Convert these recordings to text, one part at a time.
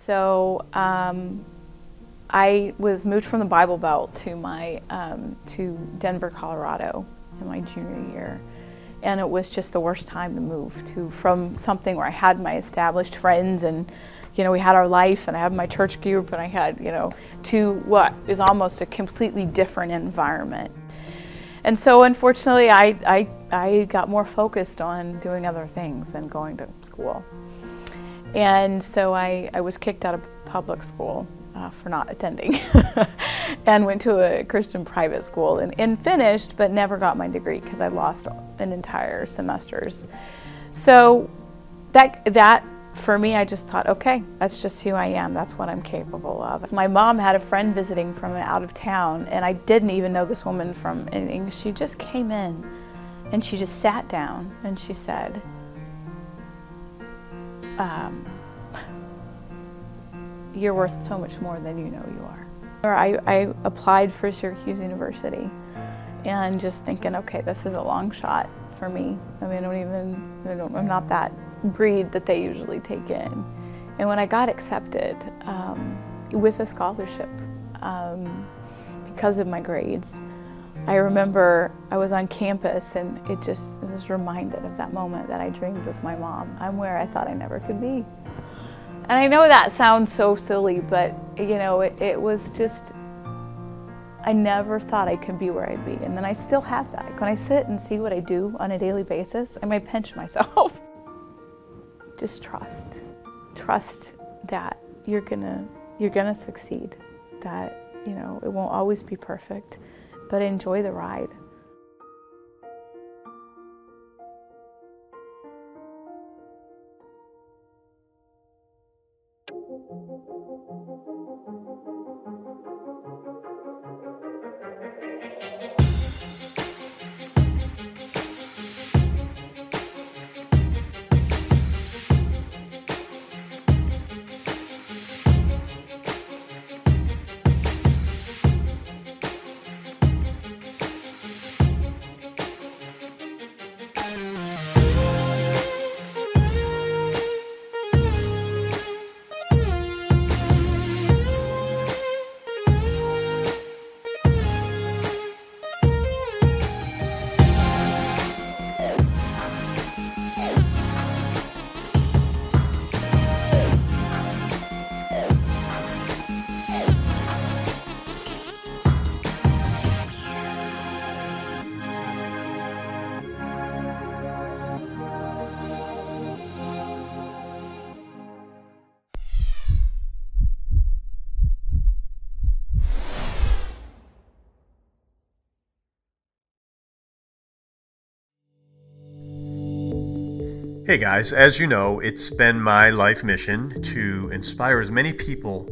So I was moved from the Bible Belt to Denver, Colorado in my junior year. And it was just the worst time to move from something where I had my established friends and, we had our life and I had my church group and I had, to what is almost a completely different environment. And so unfortunately I got more focused on doing other things than going to school. And so I was kicked out of public school for not attending and went to a Christian private school and finished, but never got my degree because I lost an entire semester's. So that for me, I just thought, okay, that's just who I am. That's what I'm capable of. My mom had a friend visiting from out of town, and I didn't even know this woman from anything. She just came in and she just sat down and she said, you're worth so much more than you know you are. I applied for Syracuse University and just thinking, okay, this is a long shot for me. I mean, I'm not that breed that they usually take in. And when I got accepted with a scholarship because of my grades, I remember I was on campus and it was reminded of that moment that I dreamed with my mom. I'm where I thought I never could be. And I know that sounds so silly, but it was just, I never thought I could be where I'd be. And then I still have that. When I sit and see what I do on a daily basis, I might pinch myself. Just trust. Trust that you're gonna succeed. That, it won't always be perfect, but enjoy the ride. Hey guys, as you know, it's been my life mission to inspire as many people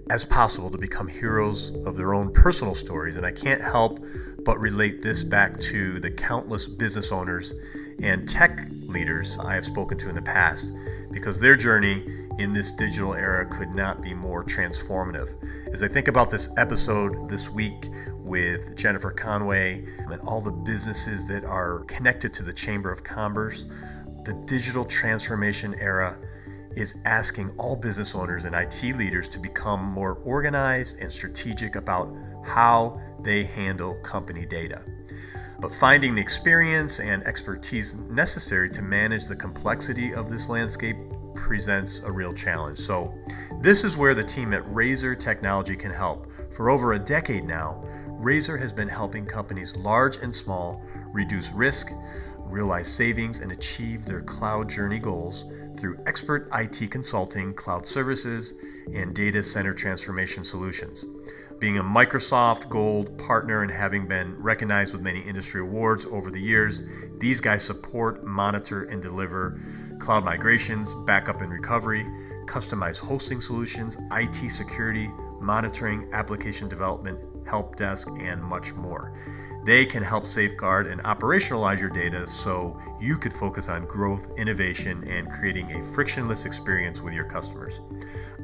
as possible to become heroes of their own personal stories, and I can't help but relate this back to the countless business owners and tech leaders I have spoken to in the past, because their journey in this digital era could not be more transformative. As I think about this episode this week with Jennifer Conway and all the businesses that are connected to the Chamber of Commerce, the digital transformation era is asking all business owners and IT leaders to become more organized and strategic about how they handle company data. But finding the experience and expertise necessary to manage the complexity of this landscape presents a real challenge. So this is where the team at Razer Technology can help. For over a decade now, Razer has been helping companies large and small reduce risk, realize savings, and achieve their cloud journey goals through expert IT consulting, cloud services, and data center transformation solutions. Being a Microsoft Gold partner and having been recognized with many industry awards over the years, these guys support, monitor, and deliver cloud migrations, backup and recovery, customized hosting solutions, IT security, monitoring, application development, help desk, and much more. They can help safeguard and operationalize your data so you could focus on growth, innovation, and creating a frictionless experience with your customers.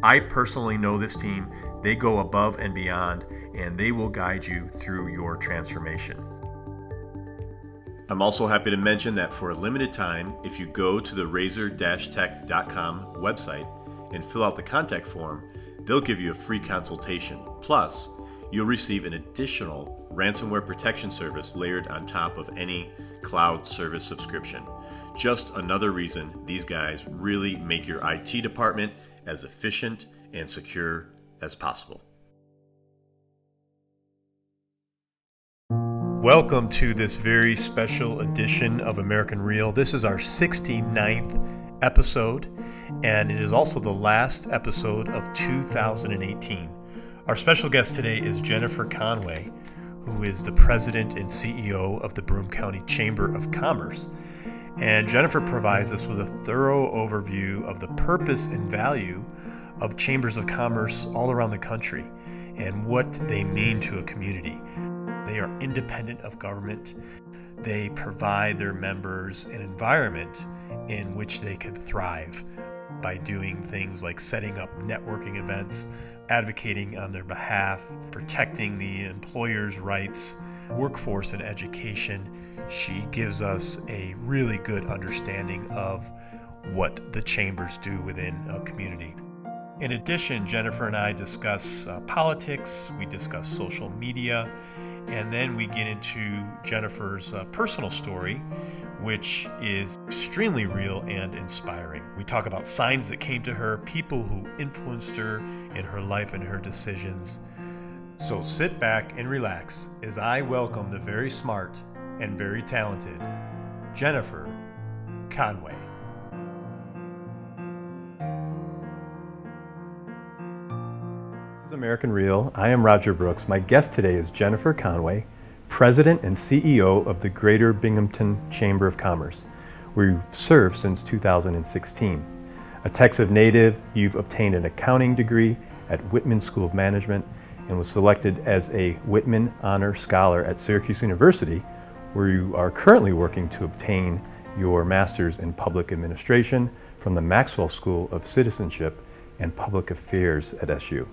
I personally know this team. They go above and beyond, and they will guide you through your transformation. I'm also happy to mention that for a limited time, if you go to the Razer-Tech.com website and fill out the contact form, they'll give you a free consultation. Plus, you'll receive an additional ransomware protection service layered on top of any cloud service subscription. Just another reason these guys really make your IT department as efficient and secure as possible. Welcome to this very special edition of American Real. This is our 69th episode, and it is also the last episode of 2018. Our special guest today is Jennifer Conway, who is the president and CEO of the Broome County Chamber of Commerce. And Jennifer provides us with a thorough overview of the purpose and value of chambers of commerce all around the country and what they mean to a community. They are independent of government. They provide their members an environment in which they can thrive by doing things like setting up networking events, advocating on their behalf, protecting the employer's rights, workforce and education. She gives us a really good understanding of what the chambers do within a community. In addition, Jennifer and I discuss politics, we discuss social media, and then we get into Jennifer's personal story, which is extremely real and inspiring. We talk about signs that came to her, people who influenced her in her life and her decisions. So sit back and relax as I welcome the very smart and very talented Jennifer Conway. This is American Real. I am Roger Brooks. My guest today is Jennifer Conway, President and CEO of the Greater Binghamton Chamber of Commerce, where you've served since 2016. A Texas native, you've obtained an accounting degree at Whitman School of Management and was selected as a Whitman Honor Scholar at Syracuse University, where you are currently working to obtain your Master's in Public Administration from the Maxwell School of Citizenship and Public Affairs at SU.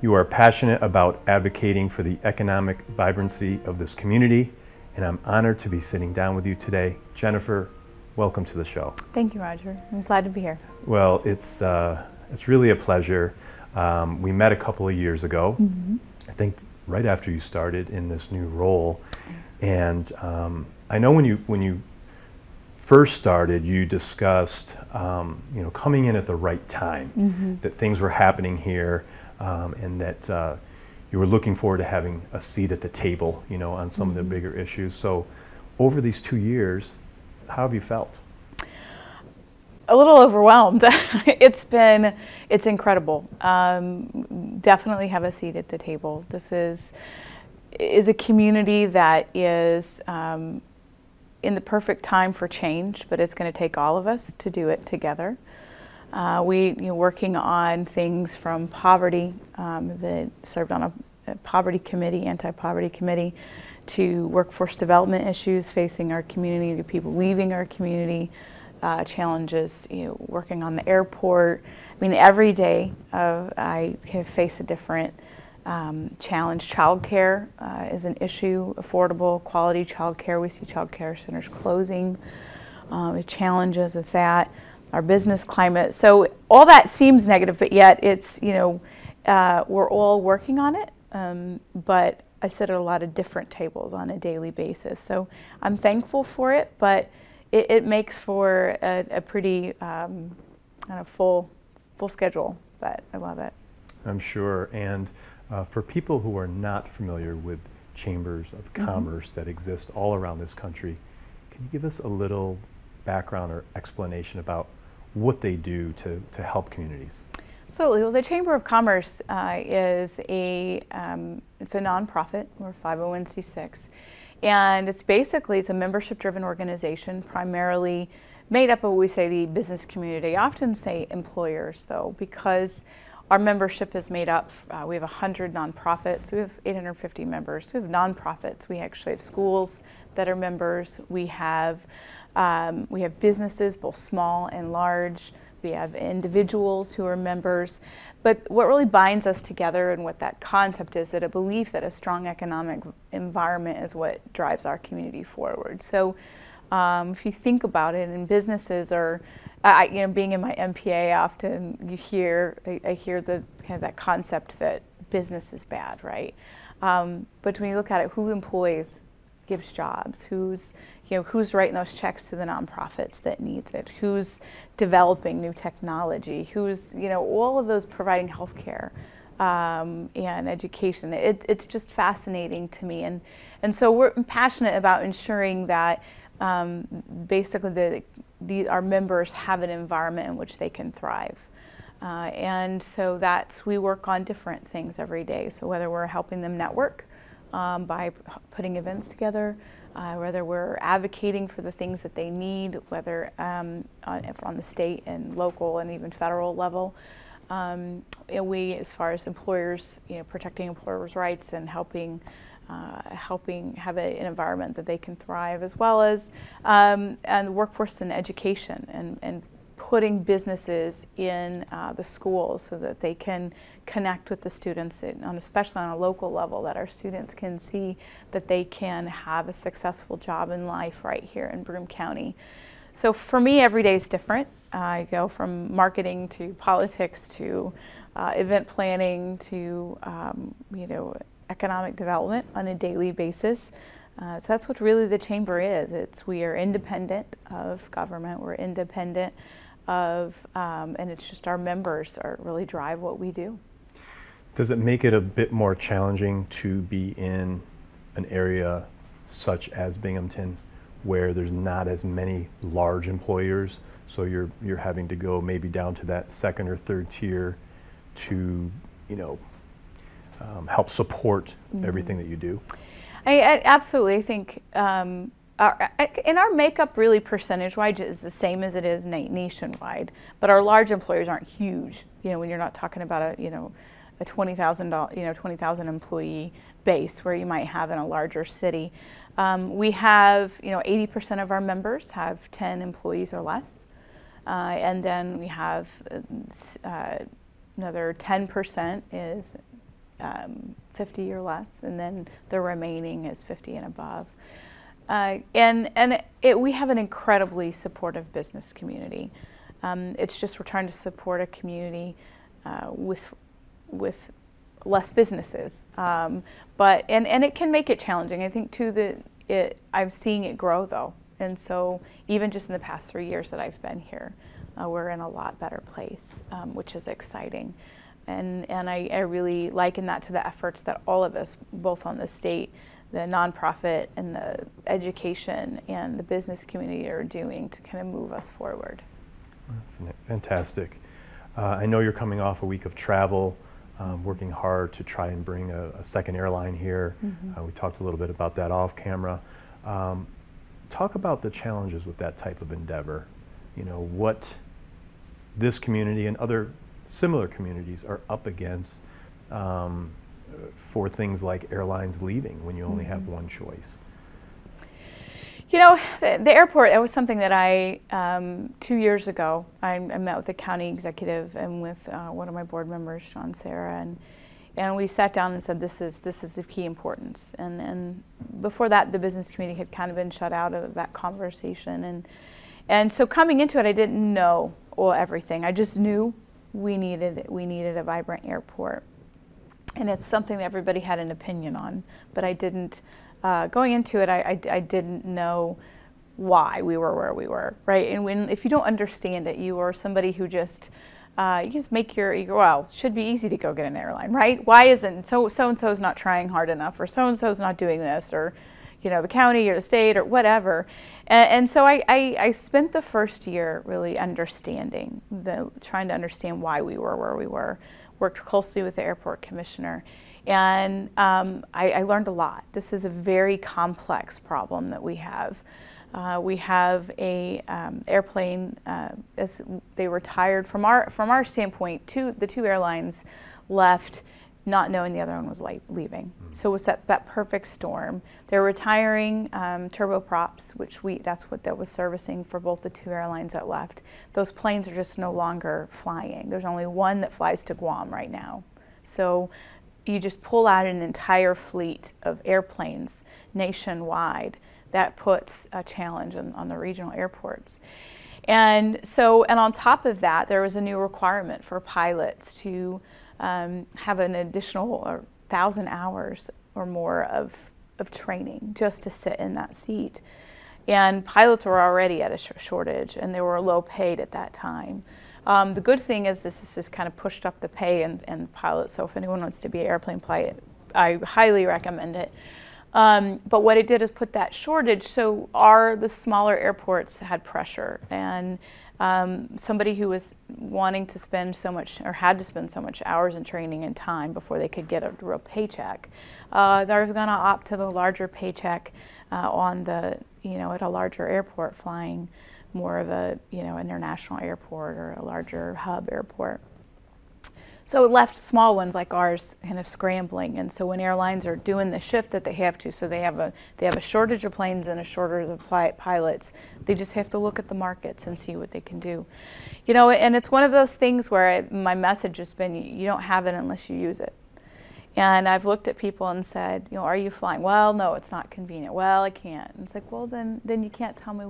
You are passionate about advocating for the economic vibrancy of this community, and I'm honored to be sitting down with you today. Jennifer, welcome to the show. Thank you, Roger. I'm glad to be here. Well, it's really a pleasure. We met a couple of years ago, I think right after you started in this new role. And I know when you first started, you discussed coming in at the right time, that things were happening here, and that you were looking forward to having a seat at the table, on some of the bigger issues. So over these 2 years, how have you felt? A little overwhelmed. It's incredible. Definitely have a seat at the table. This is a community that is in the perfect time for change, but it's going to take all of us to do it together. Working on things from poverty, that served on a poverty committee, anti-poverty committee, to workforce development issues facing our community, to people leaving our community, challenges, working on the airport. I mean, every day I face a different challenge. Childcare is an issue, affordable, quality childcare. We see childcare centers closing, challenges with that, our business climate. So all that seems negative, but yet it's, we're all working on it, but I sit at a lot of different tables on a daily basis. So I'm thankful for it, but it makes for a pretty kind of full schedule, but I love it. I'm sure. And for people who are not familiar with chambers of commerce that exist all around this country, can you give us a little background or explanation about what they do to help communities? Absolutely. Well, the Chamber of Commerce is it's a nonprofit. We're 501c6. And it's a membership-driven organization, primarily made up of, we say, the business community. I often say employers, though, because our membership is made up, we have 100 nonprofits, we have 850 members. We have nonprofits, we actually have schools that are members, we have businesses, both small and large, we have individuals who are members. But what really binds us together and what that concept is, that a belief that a strong economic environment is what drives our community forward. So if you think about it, and businesses are being in my MPA, often I hear the kind of that concept that business is bad, right? But when you look at it, who employs, gives jobs, who's writing those checks to the nonprofits that needs it, who's developing new technology, who's, all of those providing healthcare and education. It's just fascinating to me. And so we're passionate about ensuring that basically our members have an environment in which they can thrive. And so we work on different things every day. So whether we're helping them network by putting events together, whether we're advocating for the things that they need, whether on the state and local and even federal level. We, as far as employers, protecting employers' rights and helping have an environment that they can thrive, as well as and the workforce and education, and putting businesses in the schools so that they can connect with the students, especially on a local level, that our students can see that they can have a successful job in life right here in Broome County. So for me, every day is different. I go from marketing to politics to event planning to economic development on a daily basis. So that's what really the chamber is. We are independent of government. We're independent of, and it's just our members really drive what we do. Does it make it a bit more challenging to be in an area such as Binghamton, where there's not as many large employers, so you're having to go maybe down to that second or third tier to help support everything that you do? I absolutely think our makeup really percentage-wise is the same as it is nationwide, but our large employers aren't huge. When you're not talking about a 20,000 employee base where you might have in a larger city. We have 80% of our members have 10 employees or less, and then we have another 10% is 50 or less, and then the remaining is 50 and above. We have an incredibly supportive business community. It's just we're trying to support a community with less businesses, but it can make it challenging. I think too I'm seeing it grow though, and so even just in the past 3 years that I've been here, we're in a lot better place, which is exciting. And I really liken that to the efforts that all of us, both on the state, the nonprofit, and the education and the business community are doing to kind of move us forward. Fantastic. I know you're coming off a week of travel, working hard to try and bring a second airline here. We talked a little bit about that off camera. Talk about the challenges with that type of endeavor. What this community and other similar communities are up against for things like airlines leaving when you only have one choice. The airport, it was something that 2 years ago, I met with the county executive and with one of my board members, John Sarah, and we sat down and said, this is of key importance. And before that, the business community had kind of been shut out of that conversation. And so coming into it, I didn't know everything. I just knew we needed a vibrant airport. And it's something that everybody had an opinion on, but I didn't. Going into it, I didn't know why we were where we were, right? And if you don't understand it, you are somebody who just you just make well, should be easy to go get an airline, right? Why isn't so-and-so is not trying hard enough, or so-and-so is not doing this, or the county or the state or whatever. And so I spent the first year really understanding, trying to understand why we were where we were. Worked closely with the airport commissioner. And I learned a lot. This is a very complex problem that we have. We have a airplane, as they retired from our standpoint, the two airlines left not knowing the other one was leaving. So it was that perfect storm. They're retiring turboprops, that's what that was servicing for both the two airlines that left. Those planes are just no longer flying. There's only one that flies to Guam right now. So you just pull out an entire fleet of airplanes nationwide. That puts a challenge on the regional airports. And so, and on top of that, there was a new requirement for pilots to have an additional 1,000 hours or more of training just to sit in that seat. And pilots were already at a shortage, and they were low paid at that time. The good thing is this has just kind of pushed up the pay and pilots. So if anyone wants to be an airplane pilot, I highly recommend it. But what it did is put that shortage, so the smaller airports had pressure, and somebody who was wanting to spend so much, or had to spend so much hours in training and time before they could get a real paycheck, they was going to opt to the larger paycheck at a larger airport, flying more of a international airport or a larger hub airport. So it left small ones like ours kind of scrambling. And so when airlines are doing the shift that they have to, so they have a shortage of planes and a shortage of pilots, they just have to look at the markets and see what they can do. And it's one of those things where my message has been, you don't have it unless you use it. And I've looked at people and said, are you flying? Well, no, it's not convenient. Well, I can't. And it's like, well, then you can't tell me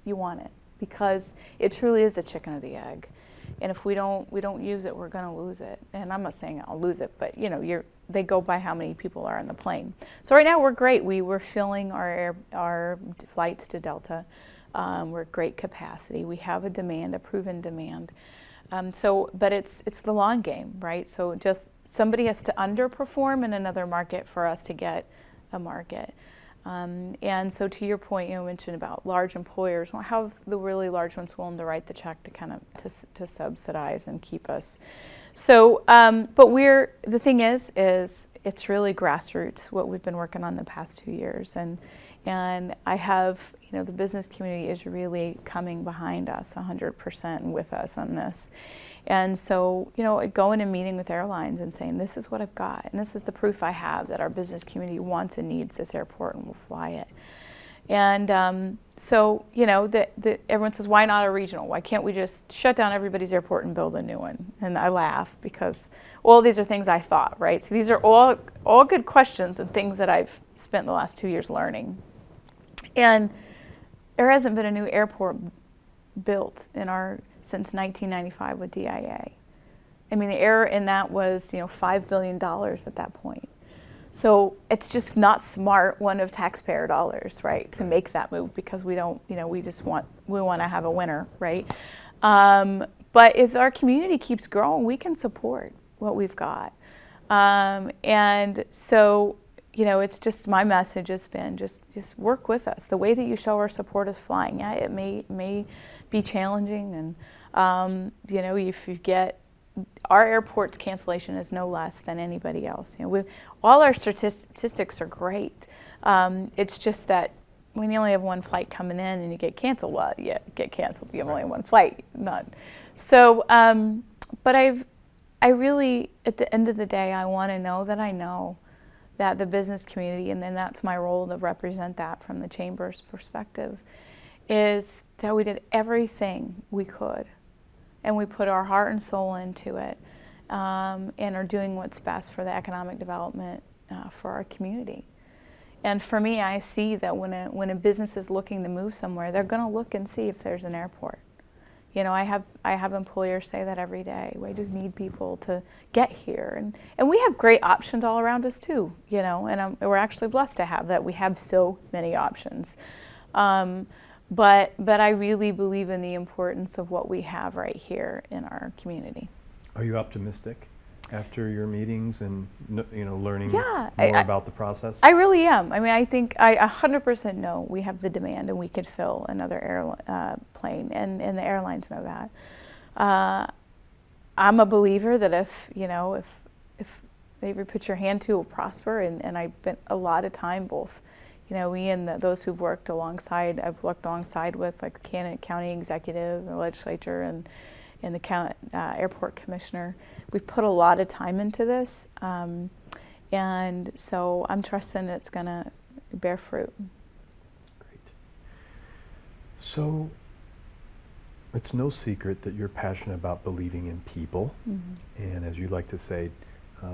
you want it, because it truly is a chicken or the egg. And if we don't use it, we're going to lose it. And I'm not saying I'll lose it, but they go by how many people are on the plane. So right now we're great. We're filling our flights to Delta. We're at great capacity. We have a proven demand. But it's the long game, right? So just somebody has to underperform in another market for us to get a market. And so to your point, you mentioned about large employers. Well, how have the really large ones willing to write the check to kind of to subsidize and keep us? So, but the thing is it's really grassroots, what we've been working on the past 2 years. And I have, the business community is really coming behind us 100% and with us on this. And so, going and meeting with airlines and saying, this is what I've got, and this is the proof I have that our business community wants and needs this airport and will fly it. And so, everyone says, why not a regional? Why can't we just shut down everybody's airport and build a new one? And I laugh because all these are things I thought, right? So these are all good questions and things that I've spent the last 2 years learning. And there hasn't been a new airport built since 1995 with DIA. I mean, the error in that was, $5 billion at that point. So it's just not smart, one of taxpayer dollars, right, to make that move, because we don't, we want to have a winner, right? But as our community keeps growing, we can support what we've got. And so, it's just, my message has been just work with us. The way that you show our support is flying. Yeah, it may be challenging, and if you get, our airport's cancellation is no less than anybody else. All our statistics are great. It's just that when you only have one flight coming in and you get canceled, well, you get canceled. You have only one flight, none. So, but I really, at the end of the day, I want to know that I know that the business community, and then that's my role to represent that from the Chamber's perspective, is that we did everything we could, and we put our heart and soul into it, and are doing what's best for the economic development for our community. And for me, I see that when a business is looking to move somewhere, they're going to look and see if there's an airport. I have employers say that every day. We just need people to get here, and we have great options all around us too. And we're actually blessed to have that. We have so many options. But I really believe in the importance of what we have right here in our community. Are you optimistic after your meetings and learning more about the process? I really am. I mean, I think I 100% know we have the demand and we could fill another plane, and the airlines know that. I'm a believer that if maybe put your hand to, it will prosper, and I've spent a lot of time both. We and those who've worked alongside, I've worked alongside with, like the county executive, the legislature, and the airport commissioner. We've put a lot of time into this, and so I'm trusting it's going to bear fruit. Great. So it's no secret that you're passionate about believing in people, and as you like to say,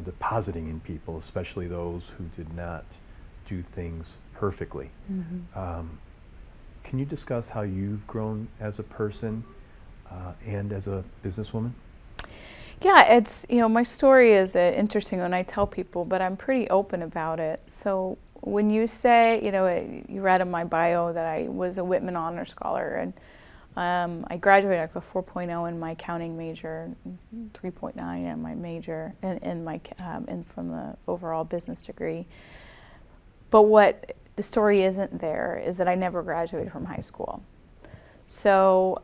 depositing in people, especially those who did not do things perfectly. Can you discuss how you've grown as a person and as a businesswoman? Yeah, it's, my story is interesting when I tell people, but I'm pretty open about it. So when you say, you read in my bio that I was a Whitman Honor Scholar, and I graduated with a 4.0 in my accounting major, 3.9 in my major, and from the overall business degree. But what the story isn't there is that I never graduated from high school. So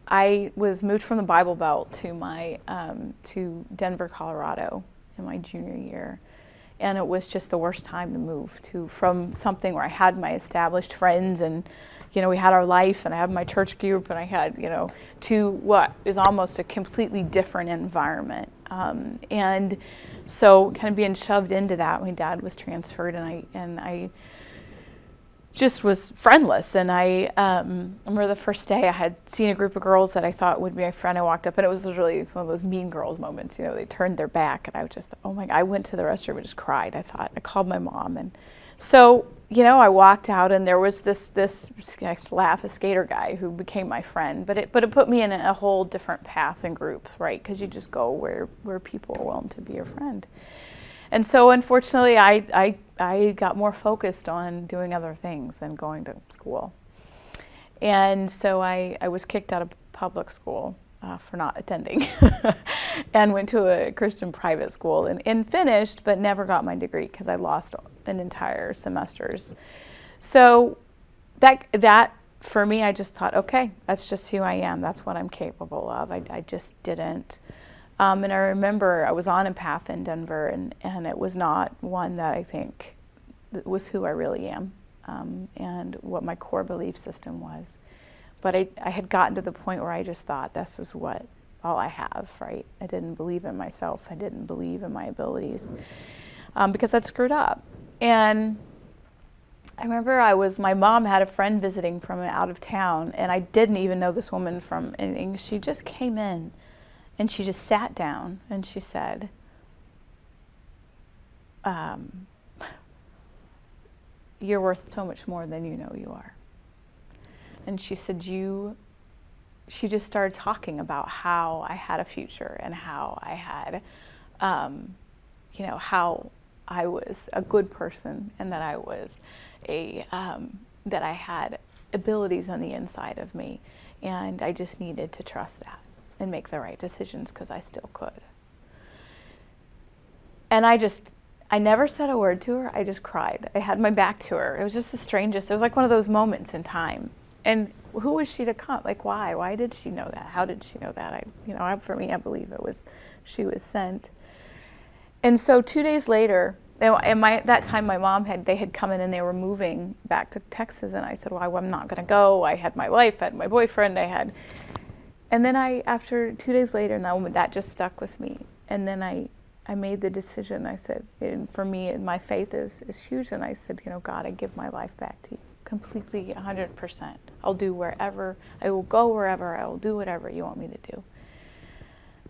I was moved from the Bible Belt to Denver, Colorado in my junior year. And it was just the worst time to move from something where I had my established friends and, we had our life and I had my church group and I had, to what is almost a completely different environment. And so kind of being shoved into that, my dad was transferred and I just was friendless. And I remember the first day I had seen a group of girls that I thought would be my friend. I walked up and it was literally one of those mean girls moments, they turned their back and I was just, oh my God, I went to the restroom and just cried. I called my mom. And so, I walked out and there was this I laugh, a skater guy who became my friend, but it put me in a whole different path and groups, right? Because you just go where people are willing to be your friend. And so unfortunately, I got more focused on doing other things than going to school. And so I was kicked out of public school for not attending and went to a Christian private school and finished, but never got my degree because I lost an entire semesters. So that for me, I just thought, okay, that's just who I am. That's what I'm capable of. I just didn't. And I remember I was on a path in Denver, and it was not one that I think was who I really am and what my core belief system was. But I had gotten to the point where I just thought, this is all I have, right? I didn't believe in myself. I didn't believe in my abilities because I'd screwed up. And I remember my mom had a friend visiting from out of town, and I didn't even know this woman from anything. She just came in. And she just sat down and she said, you're worth so much more than you know you are. And she said, she just started talking about how I had a future and how I had, how I was a good person and that I was that I had abilities on the inside of me. And I just needed to trust that and make the right decisions because I still could. And I never said a word to her. I just cried. I had my back to her. It was just the strangest. It was like one of those moments in time. And who was she to come? Like, why? Why did she know that? How did she know that? For me, I believe she was sent. And so 2 days later, that time my mom they had come in and they were moving back to Texas. And I said, well, I'm not going to go. I had my life, I had my boyfriend, and then after 2 days later, that just stuck with me. And then I made the decision. I said, and for me, my faith is huge. And I said, God, I give my life back to you completely, 100%. I'll do wherever, I will go wherever, I will do whatever you want me to do.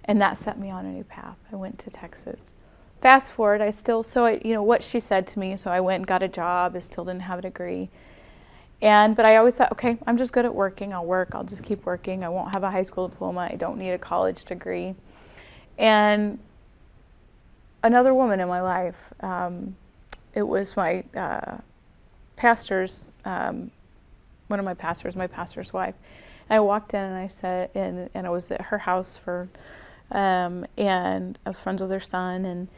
And that set me on a new path. I went to Texas. Fast forward, what she said to me, so I went and got a job. I still didn't have a degree. But I always thought, okay, I'm just good at working. I'll work. I'll just keep working. I won't have a high school diploma. I don't need a college degree. And another woman in my life, it was my pastor's, one of my pastor's wife. And I walked in and I said, and I was at her house and I was friends with her son.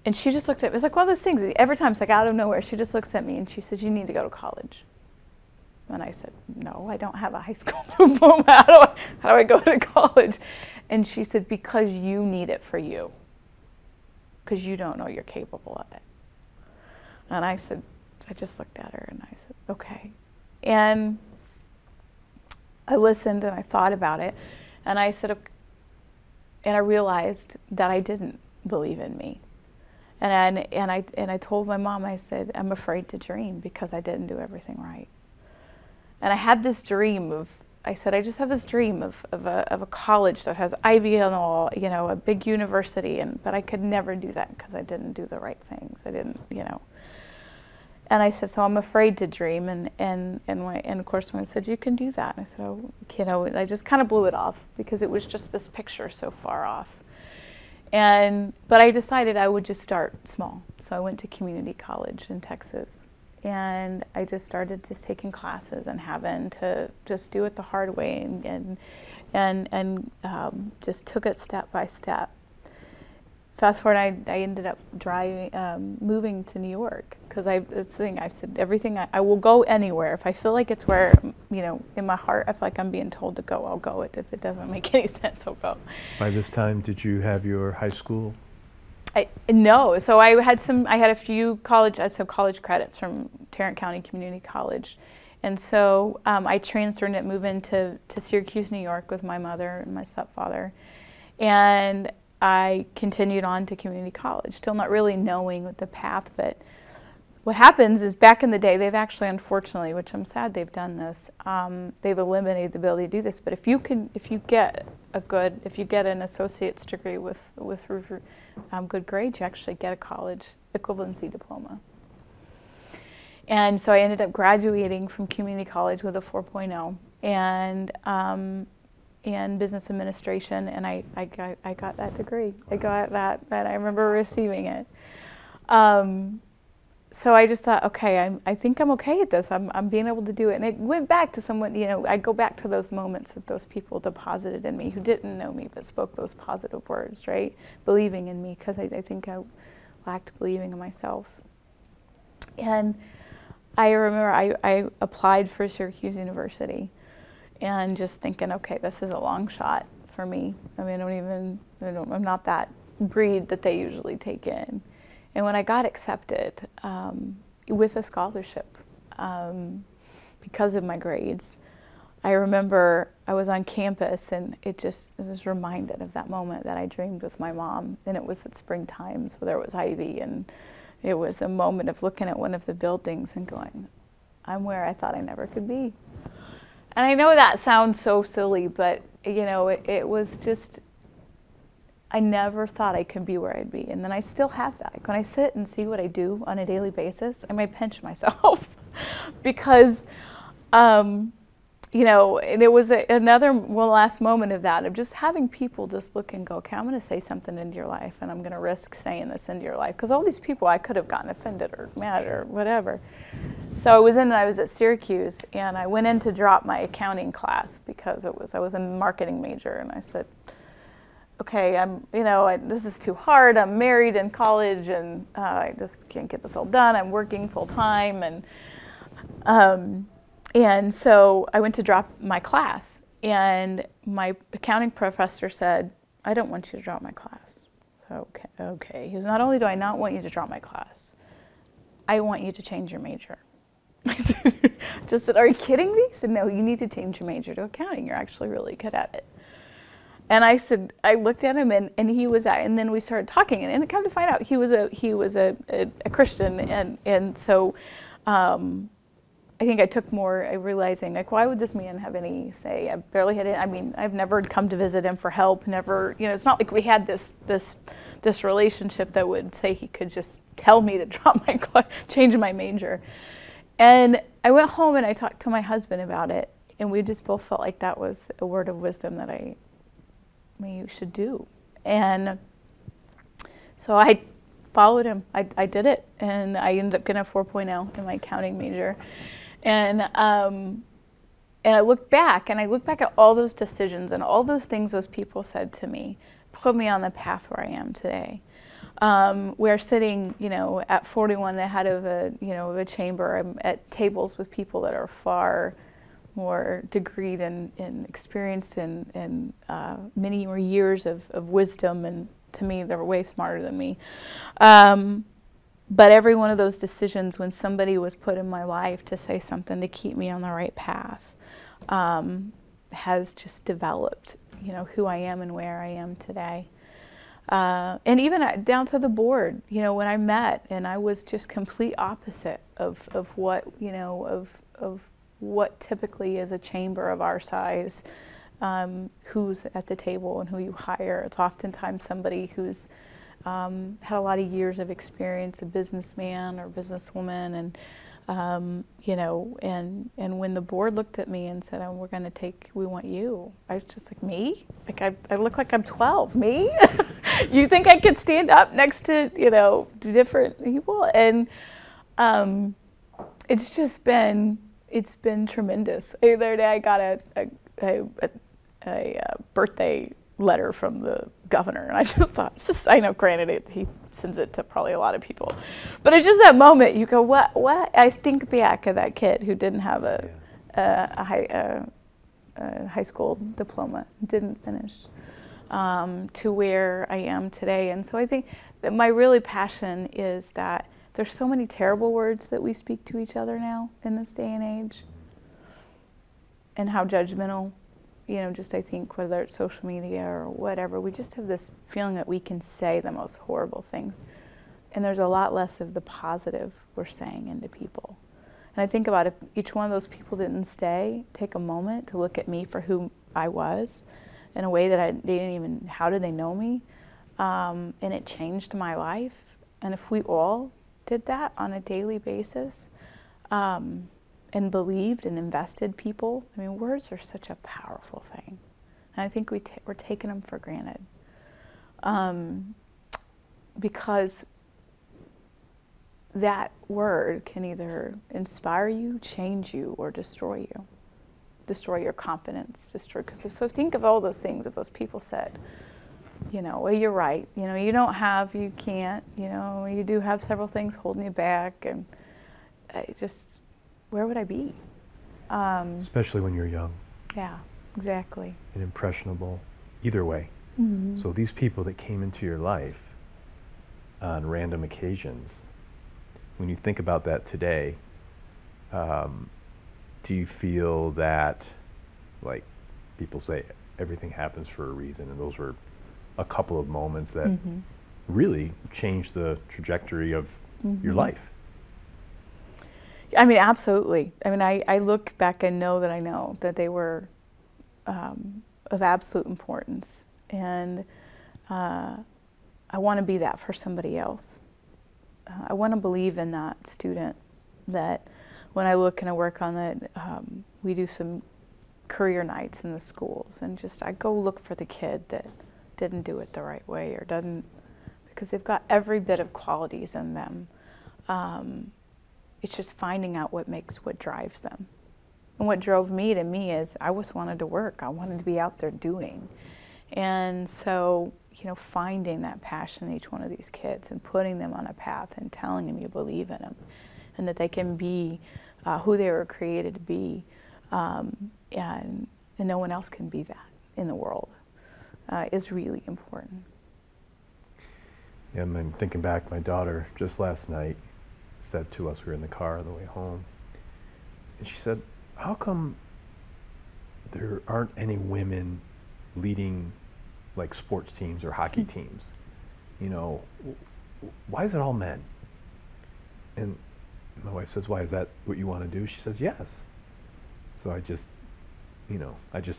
And she just looked at me. It was like one of those things. Every time it's like out of nowhere, she just looks at me and she says, you need to go to college. And I said, no, I don't have a high school diploma. How do I go to college? And she said, because you need it for you. Because you don't know you're capable of it. And I just looked at her and I said, okay. And I listened and I thought about it. And I said, okay. And I realized that I didn't believe in me. And I told my mom, I said, I'm afraid to dream because I didn't do everything right. And I had this dream I just have this dream of a college that has Ivy on the wall, a big university, but I could never do that because I didn't do the right things. I didn't, And I said, so I'm afraid to dream. And of course, when I said, you can do that. I said, oh, you know, I just kind of blew it off because it was just this picture so far off. But I decided I would just start small. So I went to community college in Texas. And I just started just taking classes and having to just do it the hard way and just took it step by step. Fast forward, I ended up moving to New York because it's the thing I said, everything I will go anywhere if I feel like it's where, you know, in my heart I feel like I'm being told to go, I'll go it. If it doesn't make any sense, I'll go. By this time, did you have your high school? No, so I had a few college credits from Tarrant County Community College. And so I transferred and moved into Syracuse, New York with my mother and my stepfather. And I continued on to community college, still not really knowing what the path, but what happens is back in the day, they've actually, unfortunately, which I'm sad they've done this, they've eliminated the ability to do this, but if you get an associate's degree with good grades, you actually get a college equivalency diploma. And so I ended up graduating from community college with a 4.0 and business administration, and I got that degree. I got that I remember receiving it. So I just thought, okay, I think I'm okay at this. I'm being able to do it. And it went back to someone, you know, I go back to those moments that those people deposited in me who didn't know me but spoke those positive words, right? Believing in me, because I think I lacked believing in myself. And I remember I applied for Syracuse University and just thinking, okay, this is a long shot for me. I mean, I'm not that breed that they usually take in. And when I got accepted with a scholarship because of my grades, I remember I was on campus and it was reminded of that moment that I dreamed with my mom. And it was at spring times where there was ivy, and it was a moment of looking at one of the buildings and going, I'm where I thought I never could be. And I know that sounds so silly, but you know, it was just, I never thought I could be where I'd be. And then I still have that. When I sit and see what I do on a daily basis, I might pinch myself because, you know, and it was another last moment of that, of just having people just look and go, okay, I'm going to say something into your life, and I'm going to risk saying this into your life. Because all these people, I could have gotten offended or mad or whatever. So I was at Syracuse, and I went in to drop my accounting class because I was a marketing major, and I said, okay, this is too hard. I'm married in college, and I just can't get this all done. I'm working full time, and so I went to drop my class, and my accounting professor said, I don't want you to drop my class. Okay. He goes, not only do I not want you to drop my class, I want you to change your major. I said, are you kidding me? He said, no, you need to change your major to accounting. You're actually really good at it. And I said, I looked at him, and he was, and then we started talking, and come to find out, he was a Christian, and so I think I took more realizing, like, why would this man have any say? I barely had it. I mean, I've never come to visit him for help. Never, you know, it's not like we had this relationship that would say he could just tell me to drop my class, change my major. And I went home and I talked to my husband about it, and we just both felt like that was a word of wisdom that you should do. And so I followed him. I did it, and I ended up getting a 4.0 in my accounting major. And I look back at all those decisions and all those things those people said to me, put me on the path where I am today. We're sitting, you know, at 41 the head of a chamber. I'm at tables with people that are far more degreed and experienced and many more years of wisdom, and to me they're way smarter than me. But every one of those decisions, when somebody was put in my life to say something to keep me on the right path, has just developed, you know, who I am and where I am today. And even down to the board, you know, when I met, and I was just complete opposite of what, you know, of what typically is a chamber of our size, who's at the table and who you hire. It's oftentimes somebody who's had a lot of years of experience, a businessman or businesswoman, and you know, and when the board looked at me and said, "Oh, we want you," I was just like, "Me? Like I look like I'm 12. Me? You think I could stand up next to, you know, different people?" And it's been tremendous. The other day I got a birthday letter from the governor, and I just thought, I know, granted, he sends it to probably a lot of people, but it's just that moment you go, what? I think back of that kid who didn't have a high school diploma, didn't finish, to where I am today. And so I think that my really passion is that there's so many terrible words that we speak to each other now in this day and age, and how judgmental, you know, just I think whether it's social media or whatever, we just have this feeling that we can say the most horrible things. And there's a lot less of the positive we're saying into people. And I think about if each one of those people didn't take a moment to look at me for who I was in a way that they didn't even, how did they know me? And it changed my life. And if we all did that on a daily basis, and believed and invested people. I mean, words are such a powerful thing. And I think we're taking them for granted. Because that word can either inspire you, change you, or destroy you. Destroy your confidence, so think of all those things that those people said. You know, well, you're right. You know, you can't, you know, you do have several things holding you back, and where would I be? Especially when you're young. Yeah, exactly. And impressionable, either way. Mm-hmm. So these people that came into your life on random occasions, when you think about that today, do you feel that, like people say, everything happens for a reason, and those were a couple of moments that really changed the trajectory of your life? I mean, absolutely. I mean, I look back and know that they were of absolute importance. And I want to be that for somebody else. I want to believe in that student, that when I look and I work on it, we do some career nights in the schools, and I go look for the kid that didn't do it the right way, or doesn't, because they've got every bit of qualities in them. It's just finding out what drives them. And what drove me is I just wanted to work. I wanted to be out there doing. And so, you know, finding that passion in each one of these kids and putting them on a path and telling them you believe in them and that they can be who they were created to be, and no one else can be that in the world, is really important. Yeah, I'm thinking back, my daughter just last night said to us, we were in the car on the way home, and she said, how come there aren't any women leading like sports teams or hockey teams? You know, why is it all men? And my wife says, why, is that what you want to do? She says, yes. So I just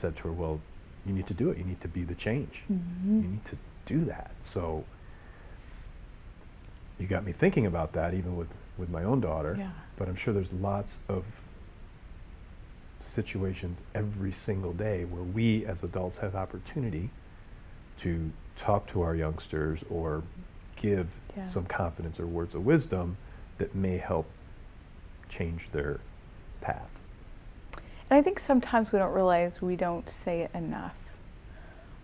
said to her, well, you need to do it. You need to be the change. You need to do that. So you got me thinking about that, even with my own daughter. Yeah. But I'm sure there's lots of situations every single day where we as adults have opportunity to talk to our youngsters or give some confidence or words of wisdom that may help change their path. And I think sometimes we don't realize we don't say it enough.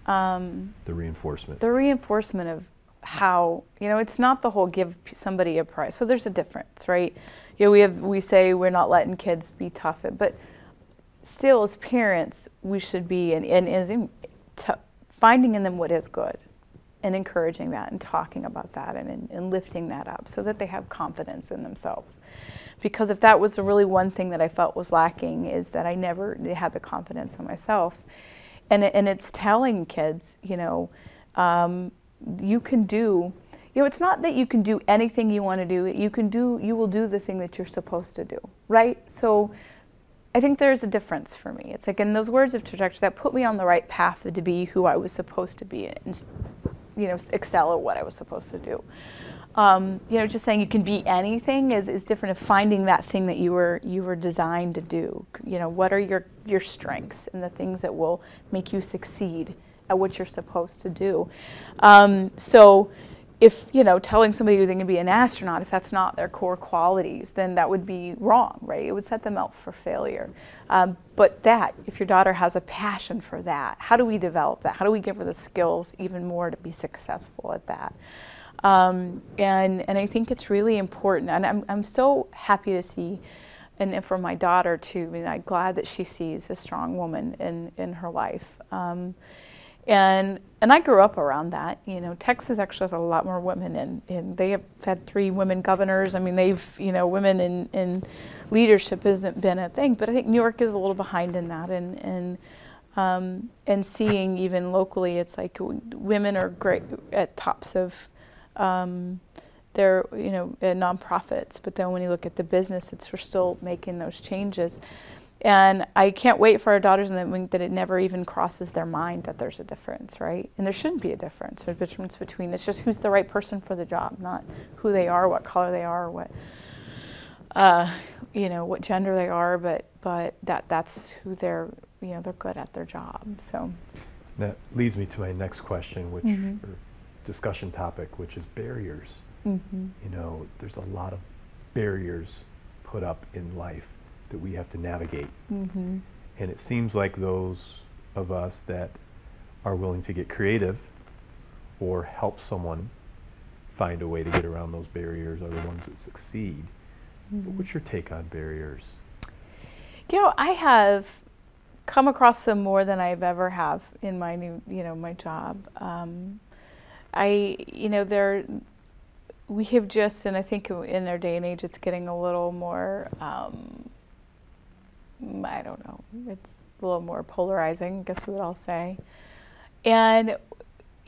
The reinforcement. The reinforcement of how, you know, it's not the whole give somebody a prize. So there's a difference, right? You know, we say we're not letting kids be tough, but still as parents, we should be finding in them what is good and encouraging that and talking about that and lifting that up so that they have confidence in themselves. Because if that was the really one thing that I felt was lacking, is that I never had the confidence in myself. And it's telling kids, you know, you can do, you know, it's not that you can do anything you want to do. You will do the thing that you're supposed to do, right? So I think there's a difference for me. It's like in those words of trajectory that put me on the right path to be who I was supposed to be excel at what I was supposed to do. Just saying you can be anything is different. Of finding that thing that you were designed to do. What are your strengths and the things that will make you succeed at what you're supposed to do. So if, telling somebody they can be an astronaut, if that's not their core qualities, then that would be wrong, right? It would set them up for failure. But if your daughter has a passion for that, how do we develop that? How do we give her the skills even more to be successful at that? And I think it's really important. And I'm so happy to see, and for my daughter too, I'm glad that she sees a strong woman in her life. And I grew up around that. Texas actually has a lot more women, and they have had 3 women governors. I mean, they've, women in leadership hasn't been a thing, but I think New York is a little behind in that. And seeing even locally, it's like women are great at tops of their, nonprofits, but then when you look at the business, we're still making those changes. And I can't wait for our daughters that it never even crosses their mind that there's a difference, right? And there shouldn't be a difference. There's a difference between, it's just who's the right person for the job, not who they are, what color they are, what gender they are, but that's who they're good at their job. So that leads me to my next question, which or discussion topic, which is barriers. There's a lot of barriers put up in life that we have to navigate. And it seems like those of us that are willing to get creative or help someone find a way to get around those barriers are the ones that succeed. But what's your take on barriers? I have come across them more than I've ever have in my my job. We have just, and I think in our day and age, it's getting a little more, I don't know, it's a little more polarizing, I guess we would all say. And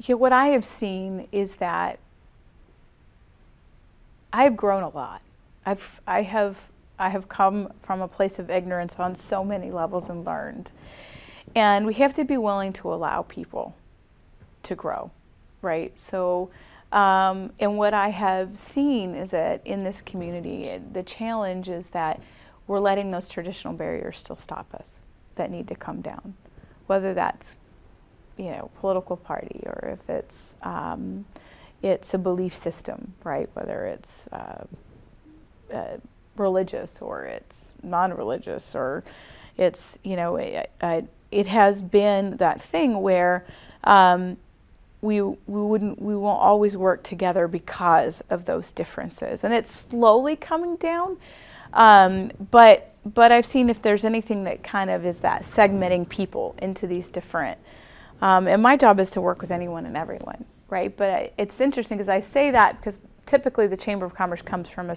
what I have seen is that I've grown a lot. I have come from a place of ignorance on so many levels and learned. And we have to be willing to allow people to grow, right? So, and what I have seen is that in this community, the challenge is that we're letting those traditional barriers still stop us that need to come down, whether that's, political party, or if it's a belief system, right? Whether it's religious or it's non-religious, or it's, it has been that thing where we won't always work together because of those differences, and it's slowly coming down. But I've seen if there's anything that kind of is that segmenting people into these different, and my job is to work with anyone and everyone, right? But it's interesting because I say that because typically the Chamber of Commerce comes from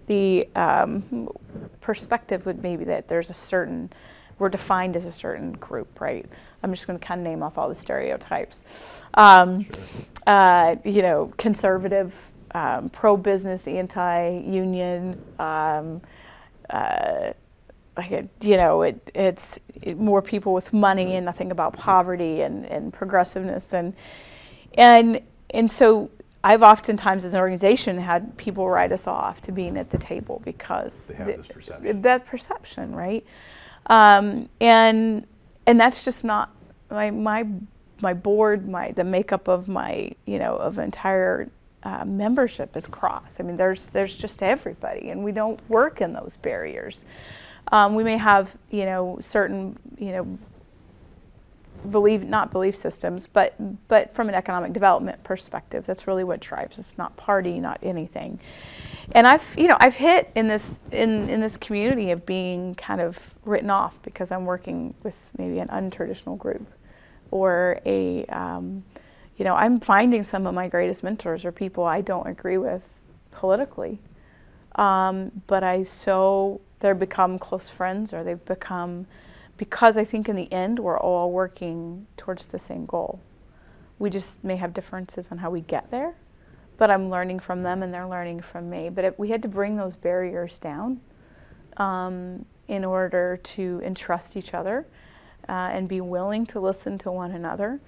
the perspective would maybe that there's a certain, we're defined as a certain group, right? I'm just going to kind of name off all the stereotypes. Sure. Conservative, pro-business, anti-union, it's more people with money and nothing about poverty and progressiveness and so I've oftentimes as an organization had people write us off to being at the table because they have this perception. That perception, right? And that's just not my board, the makeup of my of entire membership is cross. I mean, there's just everybody, and we don't work in those barriers. We may have certain not belief systems, but from an economic development perspective, that's really what drives us. Not party, not anything. And I've hit in this community of being kind of written off because I'm working with maybe an untraditional group, or I'm finding some of my greatest mentors are people I don't agree with politically, but they've become close friends, or they've become, because I think in the end we're all working towards the same goal. We just may have differences on how we get there, but I'm learning from them and they're learning from me. But we had to bring those barriers down in order to entrust each other and be willing to listen to one another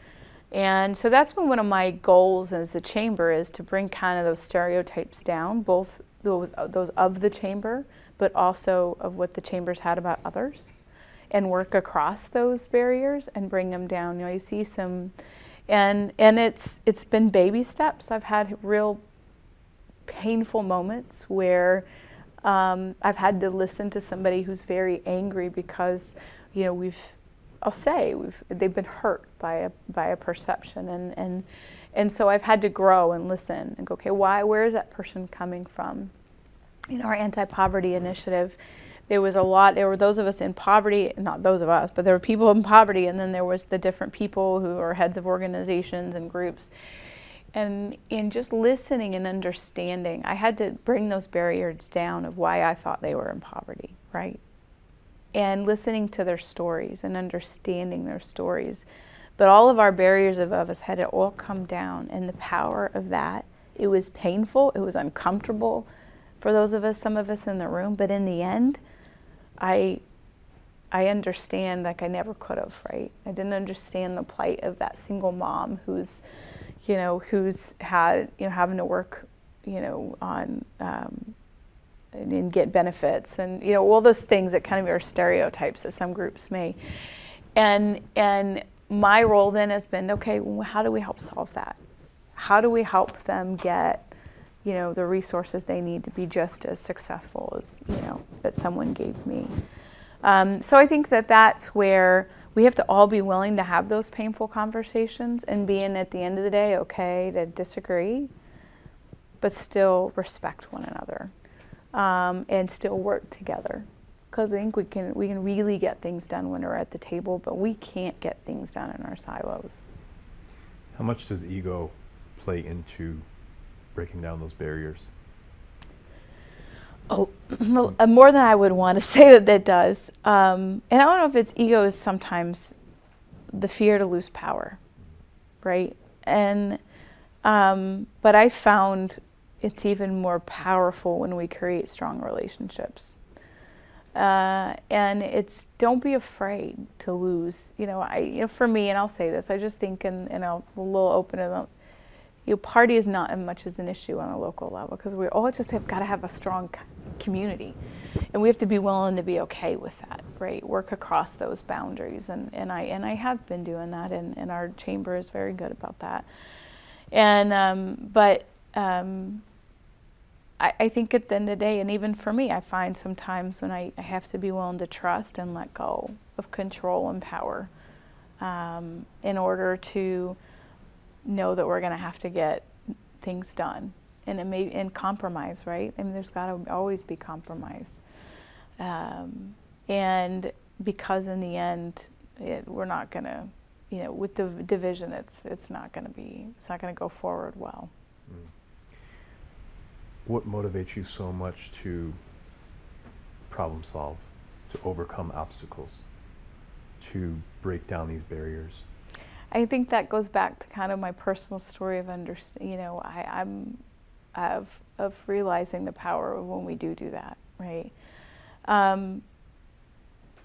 And so that's been one of my goals as a chamber, is to bring kind of those stereotypes down, both those of the chamber, but also of what the chamber's had about others, and work across those barriers and bring them down. You see some, and it's been baby steps. I've had real painful moments where I've had to listen to somebody who's very angry because, they've been hurt by a perception, and so I've had to grow and listen and go, okay, where is that person coming from? Our anti-poverty initiative, there were those of us in poverty, not those of us, but there were people in poverty, and then there was the different people who are heads of organizations and groups. And in just listening and understanding, I had to bring those barriers down of why I thought they were in poverty, right? And listening to their stories and understanding their stories. But all of our barriers of us had to all come down, and the power of that, it was painful, it was uncomfortable for those of us, some of us in the room, but in the end, I understand like I never could have, right? I didn't understand the plight of that single mom who's had, having to work, on, and get benefits and, all those things that kind of are stereotypes that some groups may. And my role then has been, okay, well, how do we help solve that? How do we help them get, the resources they need to be just as successful as, that someone gave me? So I think that's where we have to all be willing to have those painful conversations and being at the end of the day okay to disagree, but still respect one another, and still work together. Because I think we can really get things done when we're at the table, but we can't get things done in our silos. How much does ego play into breaking down those barriers? Oh, more than I would want to say that does. And I don't know if it's ego, is sometimes the fear to lose power, right? And but I found it's even more powerful when we create strong relationships. And it's, don't be afraid to lose. For me, and I'll say this, I just think, and a little open to party is not as much as an issue on a local level, because we all just have got to have a strong community, and we have to be willing to be okay with that, right? Work across those boundaries, and I have been doing that, and our chamber is very good about that. And I think at the end of the day, and even for me, I find sometimes when I have to be willing to trust and let go of control and power, in order to know that we're going to have to get things done, and it may, and compromise, right? I mean, there's got to always be compromise, and because in the end, we're not going to, with the division, it's not going to go forward well. What motivates you so much to problem solve, to overcome obstacles, to break down these barriers? I think that goes back to kind of my personal story of of realizing the power of when we do that, right? I'm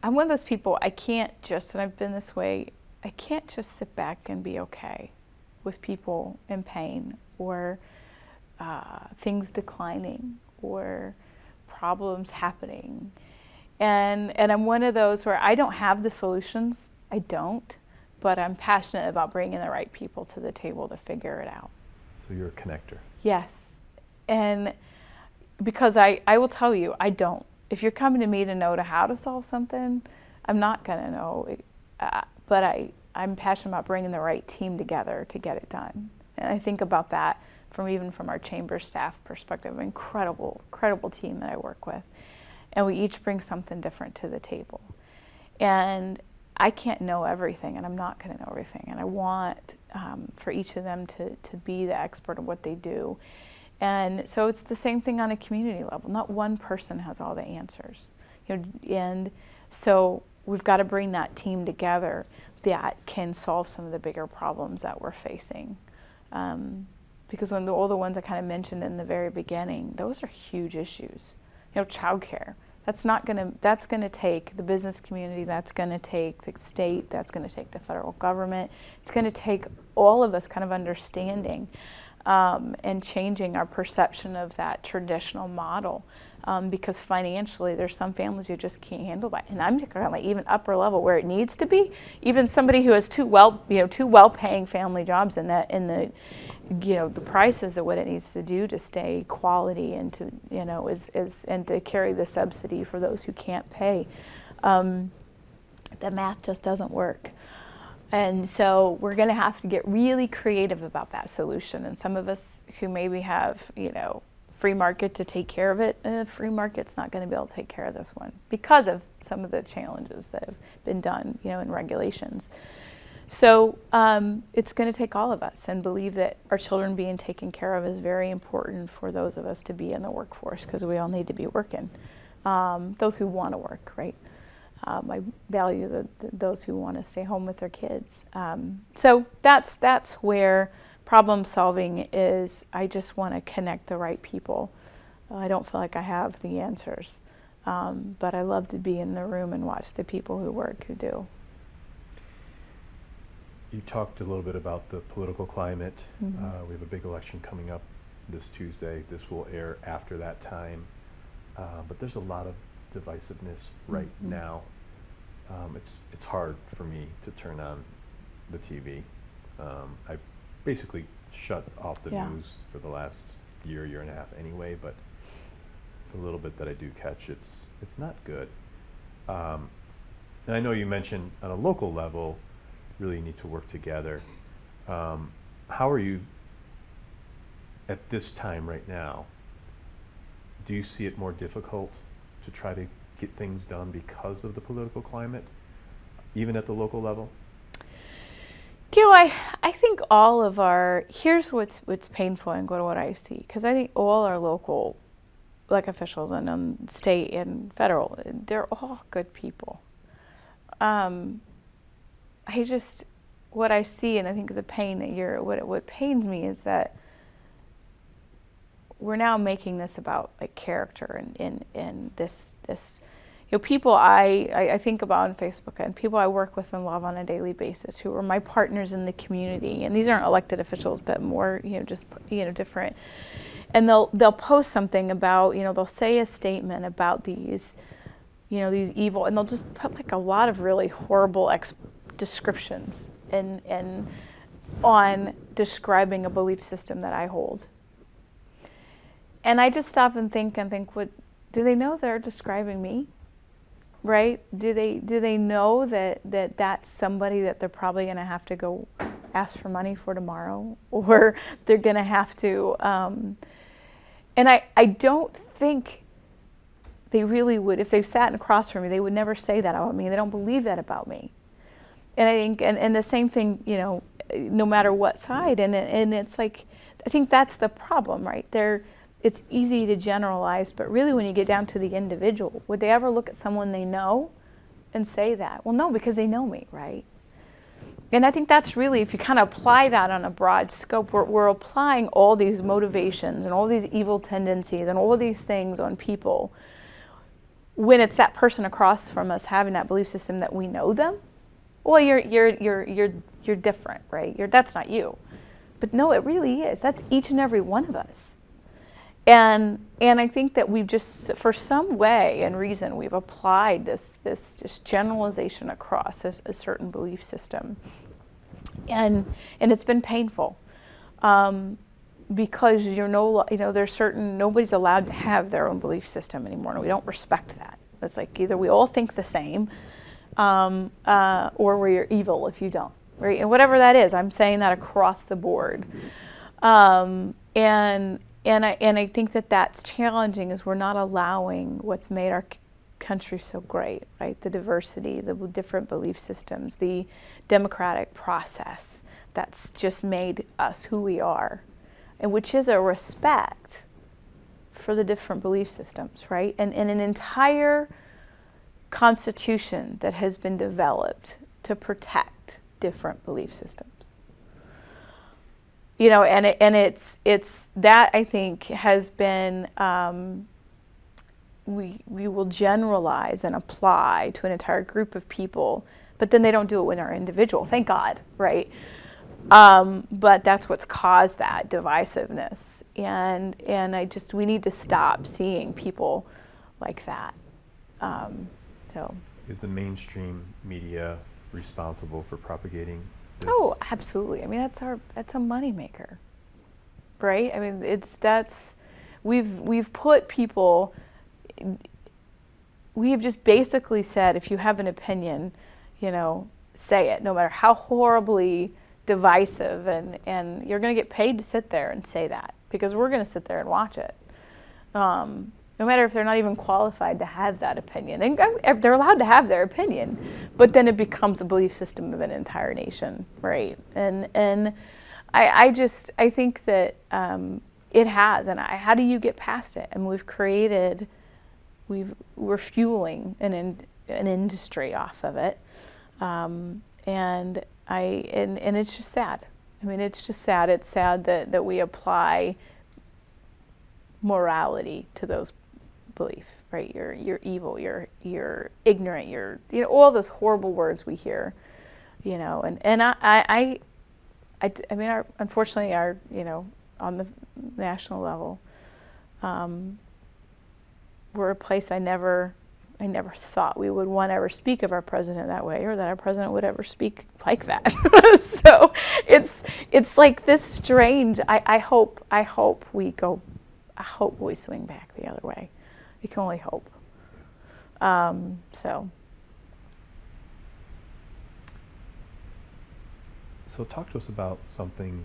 one of those people, I can't just, and I've been this way, I can't just sit back and be okay with people in pain, or things declining, or problems happening. And I'm one of those where I don't have the solutions, I don't, but I'm passionate about bringing the right people to the table to figure it out. So you're a connector. Yes. And because I will tell you, I don't. If you're coming to me to know how to solve something, I'm not going to know. But I'm passionate about bringing the right team together to get it done. And I think about that from our chamber staff perspective, an incredible team that I work with. And we each bring something different to the table. And I can't know everything, and I'm not going to know everything. And I want for each of them to be the expert of what they do. And so it's the same thing on a community level. Not one person has all the answers. And so we've got to bring that team together that can solve some of the bigger problems that we're facing. Because all the ones I kind of mentioned in the very beginning, those are huge issues. Childcare, That's going to take the business community, that's going to take the state, that's going to take the federal government. It's going to take all of us kind of understanding and changing our perception of that traditional model. Because financially, there's some families you just can't handle that. And I'm talking like even upper level where it needs to be. Even somebody who has two well-paying family jobs in the prices of what it needs to do to stay quality and to and to carry the subsidy for those who can't pay. The math just doesn't work. And so we're going to have to get really creative about that solution. And some of us who maybe have, free market to take care of it, free market's not going to be able to take care of this one because of some of the challenges that have been done, in regulations. So it's going to take all of us, and believe that our children being taken care of is very important for those of us to be in the workforce, because we all need to be working. Those who want to work, right? I value those who want to stay home with their kids. So that's where problem solving is. I just want to connect the right people. I don't feel like I have the answers, but I love to be in the room and watch the people who work who do. You talked a little bit about the political climate. Mm-hmm. We have a big election coming up this Tuesday. This will air after that time, but there's a lot of divisiveness right mm-hmm. now. It's hard for me to turn on the TV. I basically shut off the news for the last year and a half anyway, but the little bit that I do catch, it's not good. And I know you mentioned on a local level, really need to work together. How are you at this time right now? Do you see it more difficult to try to get things done because of the political climate, even at the local level? I think all of here's what's painful and go to what I see, because I think all our local officials and state and federal, they're all good people. What I see, and I think the pain that what pains me is that we're now making this about character and this people I think about on Facebook and people I work with and love on a daily basis who are my partners in the community, and these aren't elected officials but more different, and they'll post something about they'll say a statement about these these evil, and they'll just put a lot of really horrible descriptions and on describing a belief system that I hold. And I just stop and think, what do they know they're describing me? Right? Do they know that that's somebody that they're probably going to have to go ask for money for tomorrow, or they're going to have to? And I don't think they really would. If they sat across from me, they would never say that about me. They don't believe that about me. And I think, and the same thing, no matter what side. And it's I think that's the problem, right? It's easy to generalize, but really when you get down to the individual, would they ever look at someone they know and say that? Well, no, because they know me, right? And I think that's really, if you kind of apply that on a broad scope, we're applying all these motivations and all these evil tendencies and all these things on people when it's that person across from us having that belief system that we know them. Well, you're different, right? That's not you. But no, it really is. That's each and every one of us. And I think that we've just, for some way and reason, we've applied this generalization across a certain belief system, and it's been painful, because there's nobody's allowed to have their own belief system anymore, and we don't respect that. It's either we all think the same, or we're evil if you don't, right? And whatever that is, I'm saying that across the board, And I think that's challenging, is we're not allowing what's made our country so great, right? The diversity, the different belief systems, the democratic process that's just made us who we are, and which is a respect for the different belief systems, right? And an entire constitution that has been developed to protect different belief systems. It's that, I think, has been we will generalize and apply to an entire group of people, but then they don't do it when they're individual. Thank God, right? But that's what's caused that divisiveness, and we need to stop seeing people like that. So. Is the mainstream media responsible for propagating this? Oh, absolutely. I mean, that's a moneymaker, right? I mean, we've put people. We have just basically said, if you have an opinion, say it, no matter how horribly divisive, and you're going to get paid to sit there and say that, because we're going to sit there and watch it. No matter if they're not even qualified to have that opinion. And they're allowed to have their opinion, but then it becomes a belief system of an entire nation, right? And I think that it has, and how do you get past it? And we're fueling an industry off of it, and it's just sad. I mean, it's just sad. It's sad that we apply morality to those beliefs, right? You're evil. You're ignorant. You're all those horrible words we hear, And I mean, unfortunately, on the national level, we're a place I never thought we would ever speak of our president that way, or that our president would ever speak like that. So it's like this strange. I hope we swing back the other way. We can only hope. So talk to us about something,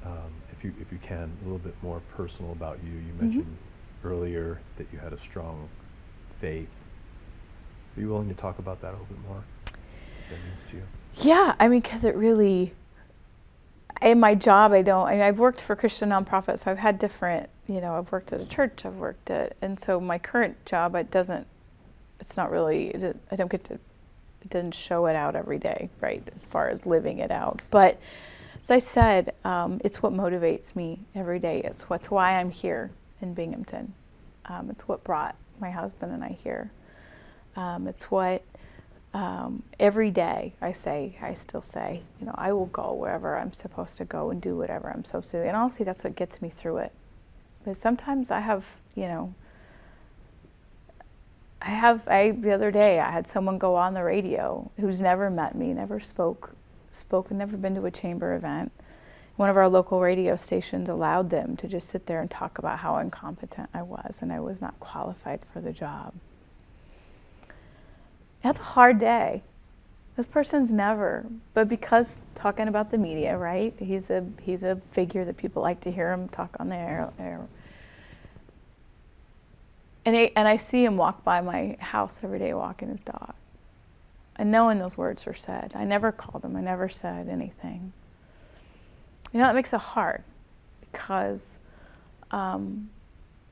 if you can, a little bit more personal about you. You mentioned earlier that you had a strong faith. Are you willing to talk about that a little bit more? What that means to you? Yeah, I mean, because it really, in my job, I've worked for Christian nonprofits, so I've had different, I've worked at a church, and so my current job, it doesn't show it out every day, right, as far as living it out. But as I said, it's what motivates me every day. It's why I'm here in Binghamton. It's what brought my husband and I here. It's what every day I still say, I will go wherever I'm supposed to go and do whatever I'm supposed to do. And honestly, that's what gets me through it. Because sometimes the other day I had someone go on the radio who's never met me, never spoken, never been to a chamber event. One of our local radio stations allowed them to just sit there and talk about how incompetent I was, and I was not qualified for the job. That's a hard day. This person's never, but because talking about the media, right? He's a figure that people like to hear him talk on the air. And I see him walk by my house every day walking his dog. And knowing those words were said. I never called him. I never said anything. It makes it hard because, and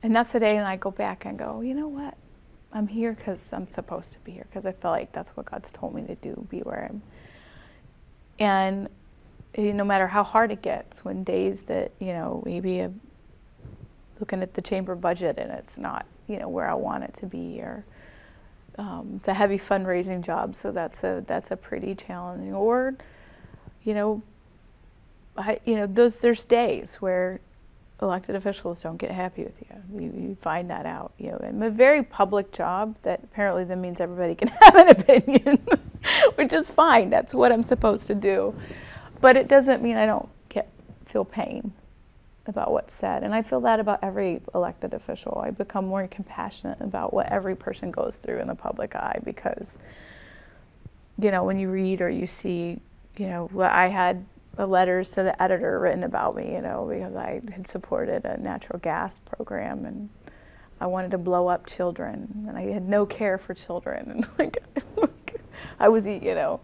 that's the day and I go back and go, you know what? I'm here because I'm supposed to be here, because I feel like that's what God's told me to do, be where I'm. And no matter how hard it gets, when days that, maybe I'm looking at the chamber budget and it's not, where I want it to be, or it's a heavy fundraising job, so that's a pretty challenging. Or, there's days where elected officials don't get happy with you. You find that out. In a very public job, that apparently then means everybody can have an opinion, which is fine. That's what I'm supposed to do. But it doesn't mean I don't feel pain about what's said. And I feel that about every elected official. I become more compassionate about what every person goes through in the public eye, because, when you read or you see, I had letters to the editor written about me, because I had supported a natural gas program and I wanted to blow up children, and I had no care for children, and I was, and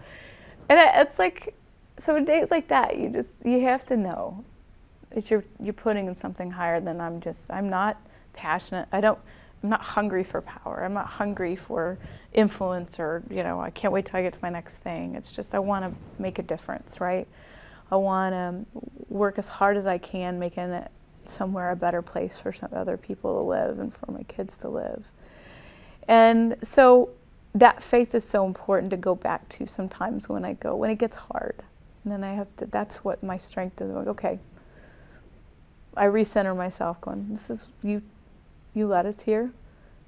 it's like, so days like that, you have to know that you're putting in something higher than I'm not passionate. I'm not hungry for power. I'm not hungry for influence, or, I can't wait till I get to my next thing. It's just, I want to make a difference, right? I want to work as hard as I can, making somewhere, a better place for some other people to live and for my kids to live. And so that faith is so important to go back to sometimes when it gets hard. And then I have to, that's what my strength is. I'm like, okay, I recenter myself going, this is, you led us here.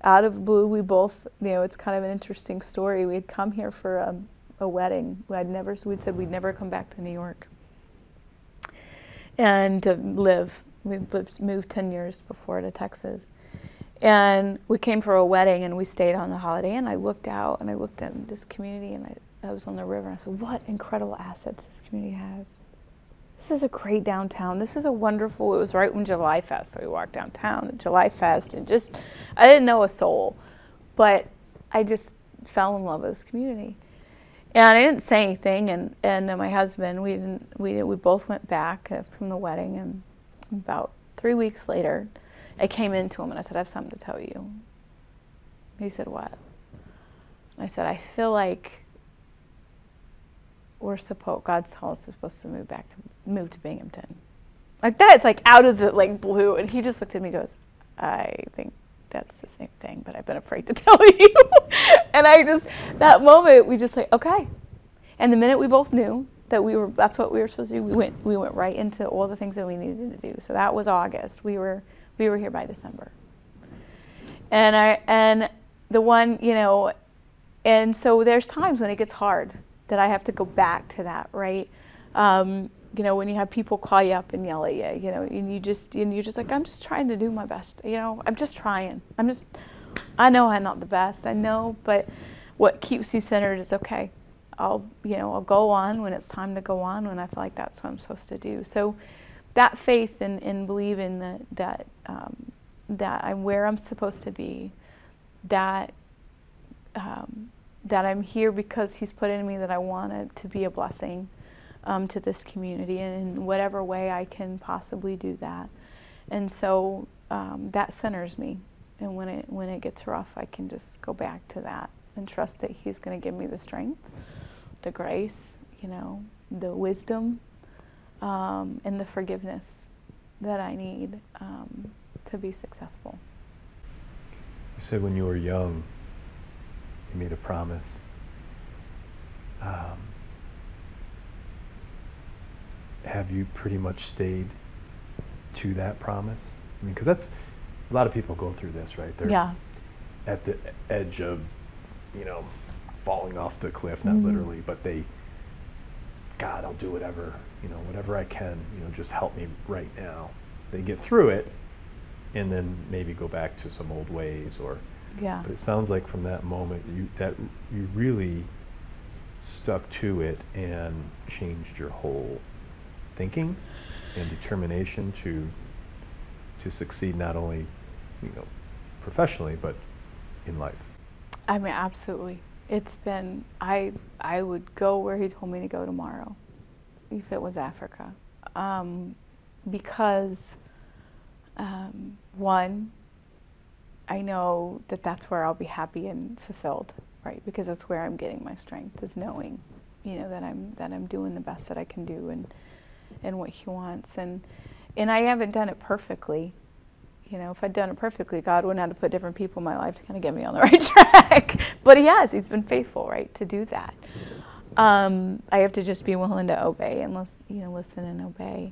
Out of the blue, we both, it's kind of an interesting story. We had come here for a wedding. We'd said we'd never come back to New York and to live. Moved 10 years before to Texas. And we came for a wedding and we stayed on the Holiday Inn. I looked out and I looked at this community and I was on the river and I said, what incredible assets this community has. This is a great downtown. This is a wonderful, it was right when July Fest, so we walked downtown at July Fest and I didn't know a soul, but I just fell in love with this community. And I didn't say anything, and my husband, we both went back from the wedding, and about 3 weeks later, I came into him and I said, I have something to tell you. He said, what? I said, I feel like God's telling us we're supposed to move to Binghamton. Like that, it's like out of the blue. And he just looked at me and goes, I think that's the same thing, but I've been afraid to tell you. And that moment, we just okay. And the minute we both knew that that's what we were supposed to do, we went right into all the things that we needed to do. So that was August. We were here by December. And so there's times when it gets hard that I have to go back to that, right? When you have people call you up and yell at you, and you're just like, I'm just trying to do my best. I'm just trying. I know I'm not the best. I know, but what keeps you centered is okay. I'll go on when it's time to go on, when I feel like that's what I'm supposed to do. So that faith in believing that I'm where I'm supposed to be, that I'm here because He's put in me that I want to be a blessing to this community, and in whatever way I can possibly do that. And so that centers me. And when it gets rough, I can just go back to that and trust that He's going to give me the strength, the grace, the wisdom, and the forgiveness that I need to be successful. You said when you were young, you made a promise. Have you pretty much stayed to that promise? I mean, because that's, a lot of people go through this, right? They're at the edge of, falling off the cliff, not literally, but God, I'll do whatever, whatever I can, just help me right now. They get through it and then maybe go back to some old ways but it sounds like from that moment you really stuck to it and changed your whole thinking and determination to succeed, not only professionally but in life. I mean, absolutely. It's been, I would go where He told me to go tomorrow, if it was Africa, because one, I know that that's where I'll be happy and fulfilled, right? Because that's where I'm getting my strength, is knowing, that I'm doing the best that I can do and what He wants. And I haven't done it perfectly. If I'd done it perfectly, God wouldn't have to put different people in my life to kind of get me on the right track. But He has. He's been faithful, right, to do that. I have to just be willing to obey and listen and obey.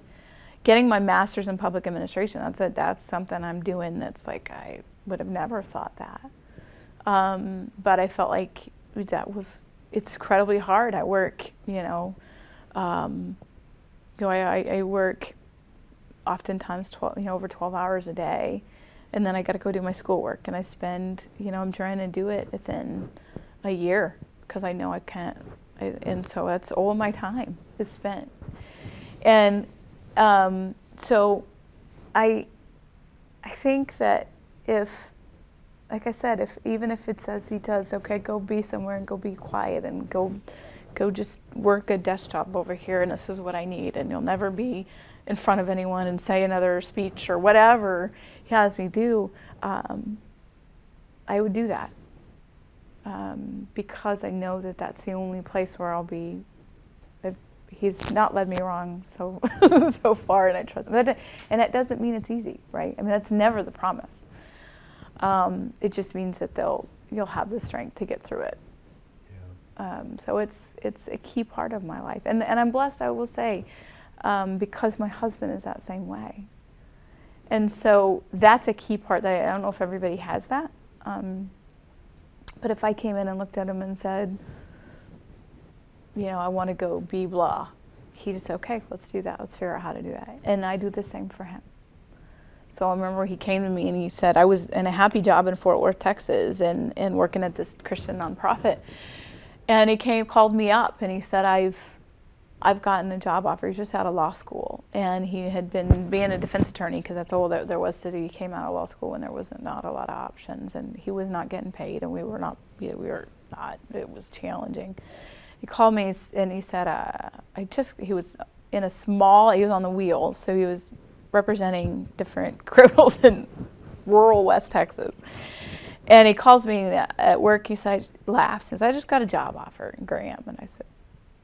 Getting my master's in public administration, that's something I'm doing that's like I would have never thought that. But I felt like it's incredibly hard. I work, I work oftentimes over 12 hours a day, and then I got to go do my schoolwork, and I spend, I'm trying to do it within a year because I know I can't, and so that's all my time is spent. And so I think that like I said, even if it says He does, okay, go be somewhere and go be quiet and go just work a desk job over here, and this is what I need, and you'll never be in front of anyone and say another speech or whatever He has me do, I would do that because I know that that's the only place where I'll be he's not led me wrong so so far, and I trust him. And that doesn't mean it's easy, right? I mean, that's never the promise. It just means that you'll have the strength to get through it. Yeah. So it's a key part of my life, and I'm blessed, I will say, because my husband is that same way. And so that's a key part that I don't know if everybody has that. But if I came in and looked at him and said, you know, I want to go be blah, he just said, okay, let's do that. Let's figure out how to do that. And I do the same for him. So I remember he came to me and he said, I was in a happy job in Fort Worth, Texas, and working at this Christian nonprofit. And he called me up and he said, I've gotten a job offer. He's just out of law school, and he had been being a defense attorney because that's all there was to do. He came out of law school when there was not a lot of options, and he was not getting paid, and we were not. It was challenging. He called me and he said, he was in a small. He was on the wheels, so he was representing different criminals in rural West Texas. And he calls me at work. He said, laughs. He says, I just got a job offer in Graham, and I said,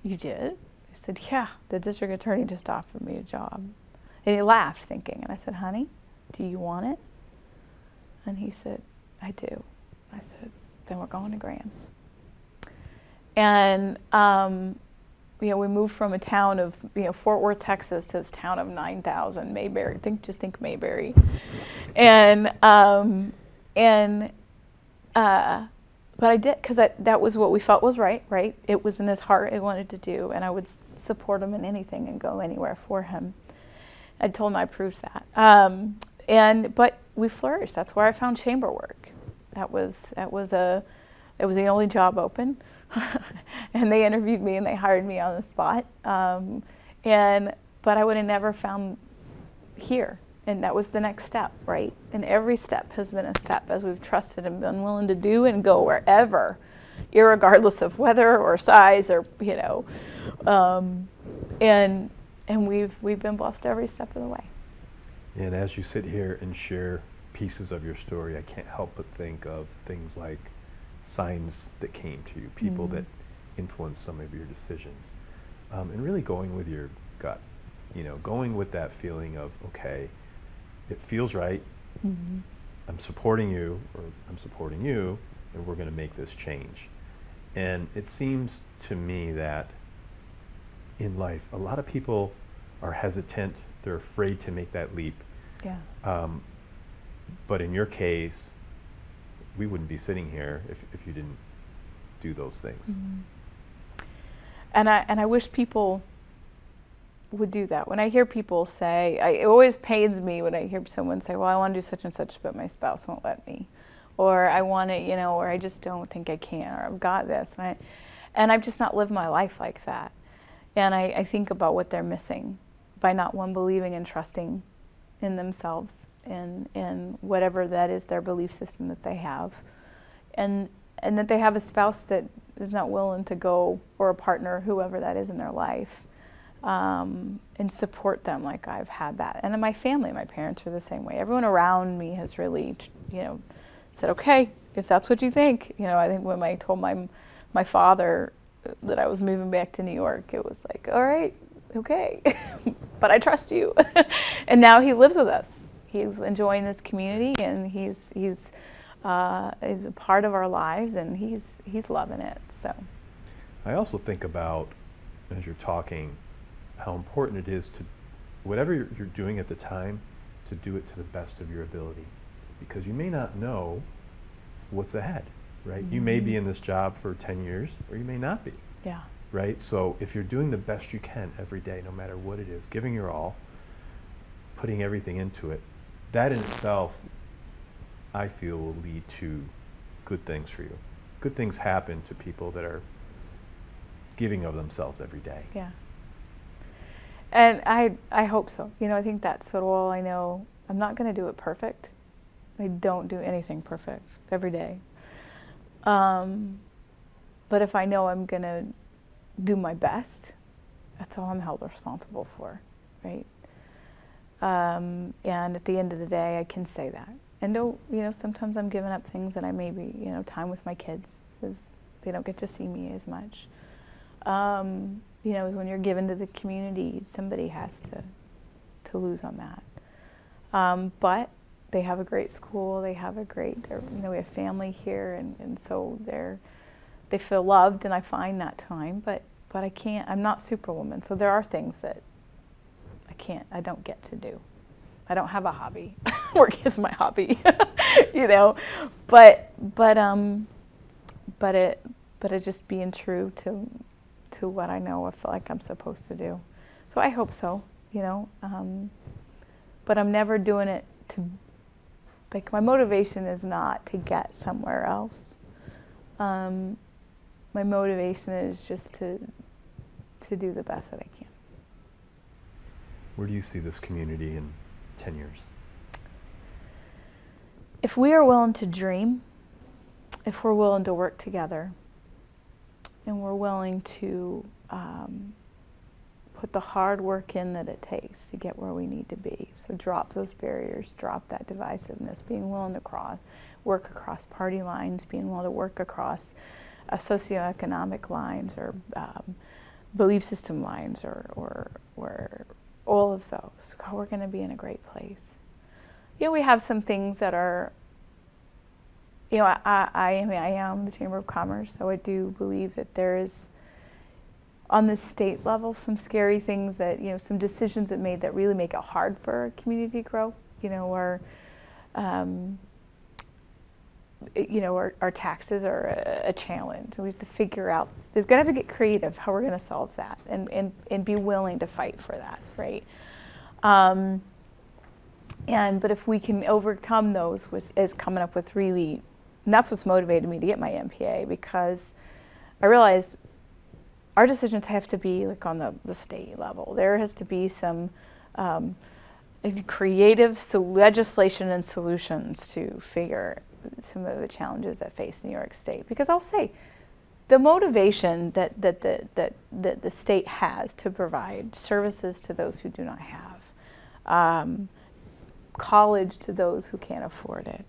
you did? I said, yeah, the district attorney just offered me a job. And he laughed, thinking, and I said, honey, do you want it? And he said, I do. I said, then we're going to Graham. And, you know, we moved from a town of, you know, Fort Worth, Texas, to this town of 9,000, Mayberry. Just think Mayberry. But I did, because that was what we felt was right? It was in his heart, he wanted to do, and I would support him in anything and go anywhere for him. I told him I proved that. But we flourished. That's where I found chamber work. It was the only job open. And they interviewed me and they hired me on the spot. But I would have never found here. And that was the next step, right? And every step has been a step as we've trusted and been willing to do and go wherever, irregardless of weather or size or, you know. And we've been blessed every step of the way. And as you sit here and share pieces of your story, I can't help but think of things like signs that came to you, people that influenced some of your decisions, and really going with your gut, you know, going with that feeling of, okay, it feels right, I'm supporting you, or I'm supporting you, and we're going to make this change. And it seems to me that in life, a lot of people are hesitant, they're afraid to make that leap. Yeah. But in your case, we wouldn't be sitting here if you didn't do those things. And I wish people would do that. When I hear people say, it always pains me when I hear someone say, well, I want to do such and such, but my spouse won't let me. Or I want to, you know, or I just don't think I can, or I've got this. And I've just not lived my life like that. And I think about what they're missing by not believing and trusting in themselves and whatever that is, their belief system that they have. And that they have a spouse that is not willing to go, or a partner, whoever that is in their life, and support them like I've had that. And then my family, my parents are the same way. Everyone around me has really, you know, said, okay, if that's what you think. You know, I think when I told my father that I was moving back to New York, it was like, all right, okay, but I trust you. And now he lives with us. He's enjoying this community, and he's a part of our lives, and he's loving it. So I also think about, as you're talking, how important it is to, whatever you're doing at the time, to do it to the best of your ability, because you may not know what's ahead, right? You may be in this job for 10 years, or you may not be. Yeah. Right? So if you're doing the best you can every day, no matter what it is, giving your all, putting everything into it, that in itself, I feel, will lead to good things for you. Good things happen to people that are giving of themselves every day. Yeah. And I hope so. You know, I think that's sort of all I know. I'm not going to do it perfect. I don't do anything perfect every day. But if I know I'm going to do my best, that's all I'm held responsible for, right? And at the end of the day, I can say that. And you know, sometimes I'm giving up things that I maybe, you know, time with my kids, because they don't get to see me as much. You know, is when you're given to the community, somebody has to lose on that. But they have a great school. They have a great, you know, we have family here, and so they feel loved, and I find that time. But I can't. I'm not Superwoman, so there are things that I don't get to do. I don't have a hobby. Work is my hobby, you know. But it just being true to what I know I feel like I'm supposed to do. So I hope so, you know. But I'm never doing it to, like, my motivation is not to get somewhere else. My motivation is just to do the best that I can. Where do you see this community in 10 years? If we are willing to dream, if we're willing to work together, and we're willing to put the hard work in that it takes to get where we need to be. So drop those barriers, drop that divisiveness, being willing to work across party lines, being willing to work across socioeconomic lines or belief system lines or all of those. We're going to be in a great place. You know, we have some things that are, you know, I am the Chamber of Commerce, so I do believe that there is, on the state level, some scary things that, you know, some decisions that made that really make it hard for our community to grow. You know, our taxes are a challenge. We have to figure out, there's going to have to get creative how we're going to solve that and be willing to fight for that, right? But if we can overcome those, which is coming up with really, and that's what's motivated me to get my MPA, because I realized our decisions have to be like on the state level. There has to be some creative legislation and solutions to figure some of the challenges that face New York State. Because I'll say, the motivation that the state has to provide services to those who do not have, college to those who can't afford it,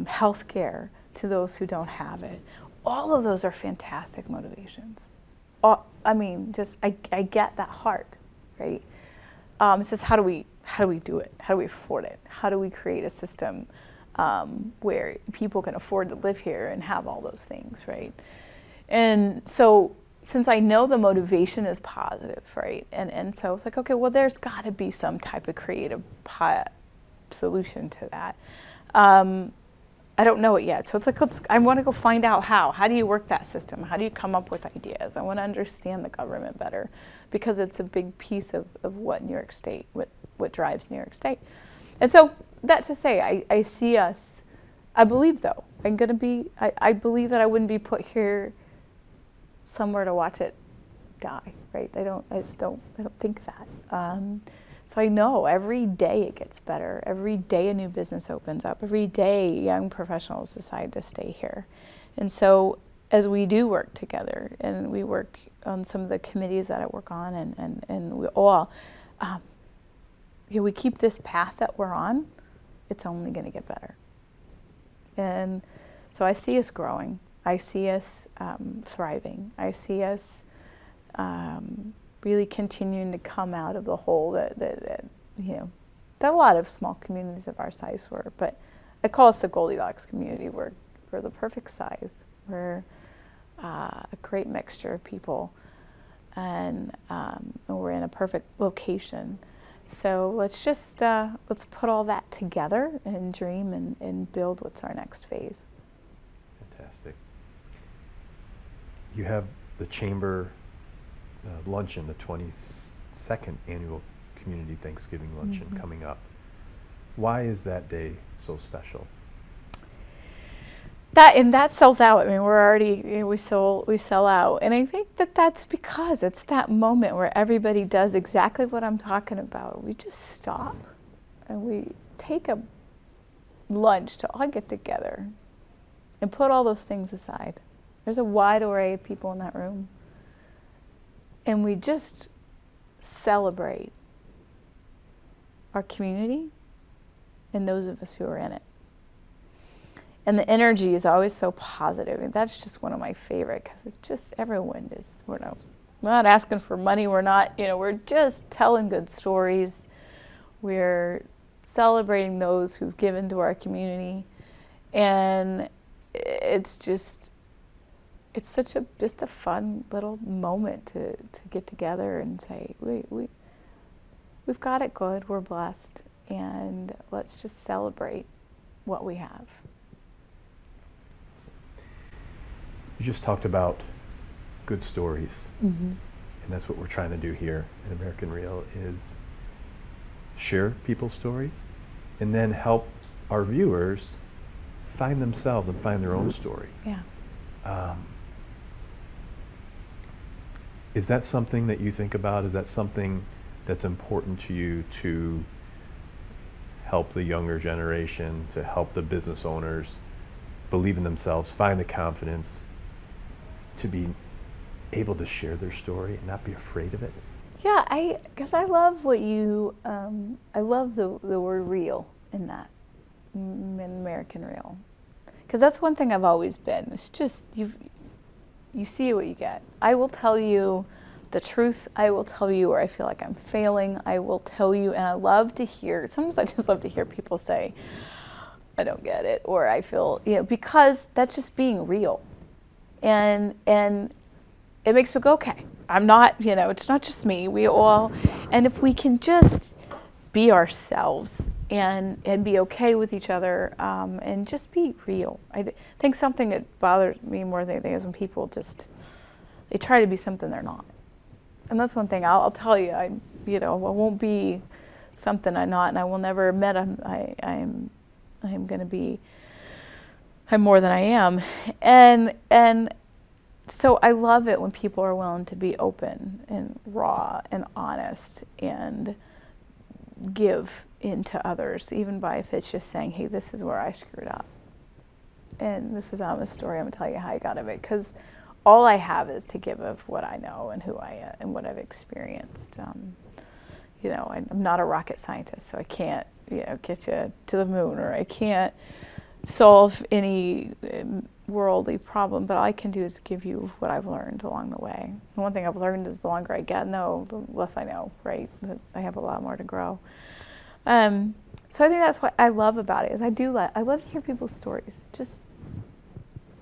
health care to those who don't have it, all of those are fantastic motivations. I mean, just I get that heart, right? It's just how do we do it? How do we afford it? How do we create a system where people can afford to live here and have all those things, right? And so, since I know the motivation is positive, right? And so it's like, okay, well, there's got to be some type of creative solution to that. I don't know it yet. So it's like, I want to go find out how. How do you work that system? How do you come up with ideas? I want to understand the government better, because it's a big piece of what New York State, what drives New York State. And so that to say, I see us, I believe though, I believe that I wouldn't be put here somewhere to watch it die, right? I don't think that. So I know every day it gets better. Every day a new business opens up. Every day young professionals decide to stay here. And so as we do work together, and we work on some of the committees that I work on, and we all, we keep this path that we're on, it's only going to get better. And so I see us growing. I see us thriving. I see us really continuing to come out of the hole that a lot of small communities of our size were. But I call us the Goldilocks community. We're the perfect size. We're a great mixture of people, and we're in a perfect location. So let's just let's put all that together and dream and build what's our next phase. Fantastic. You have the Chamber luncheon, the 22nd annual Community Thanksgiving Luncheon coming up. Why is that day so special? That sells out. I mean, we're already, we sell out, and I think that's because it's that moment where everybody does exactly what I'm talking about. We just stop and we take a lunch to all get together and put all those things aside. There's a wide array of people in that room, and we just celebrate our community and those of us who are in it. And the energy is always so positive. And that's just one of my favorite, because it's just, everyone is, we're not asking for money. We're not, we're just telling good stories. We're celebrating those who've given to our community. And it's just, it's such a, just a fun little moment to get together and say, we've got it good, we're blessed, and let's just celebrate what we have. You just talked about good stories, Mm-hmm. and that's what we're trying to do here in American Real, is share people's stories and then help our viewers find themselves and find their own story. Yeah. Is that something that you think about? Is that something that's important to you, to help the younger generation, to help the business owners believe in themselves, find the confidence to be able to share their story and not be afraid of it? Yeah, because I love what you, I love the word real in that, in American Real. Because that's one thing I've always been. It's just, you see what you get. I will tell you the truth. I will tell you where I feel like I'm failing. I will tell you, and I love to hear, sometimes I just love to hear people say, I don't get it, or I feel, because that's just being real. And it makes me go, okay, I'm not, it's not just me, we all, and if we can just be ourselves and be okay with each other, and just be real. I think something that bothers me more than anything is when people just, they try to be something they're not. And that's one thing I'll tell you, I won't be something I'm not, and I will never admit I'm going to be, I'm more than I am. And so I love it when people are willing to be open and raw and honest and give into others, even by if it's just saying, hey, this is where I screwed up. And this is the story, I'm going to tell you how I got of it. Because all I have is to give of what I know and who I am and what I've experienced. I'm not a rocket scientist, so I can't get you to the moon, or I can't solve any worldly problem, but all I can do is give you what I've learned along the way. And one thing I've learned is the longer I get, the less I know, right? I have a lot more to grow. So I think that's what I love about it, is I love to hear people's stories. Just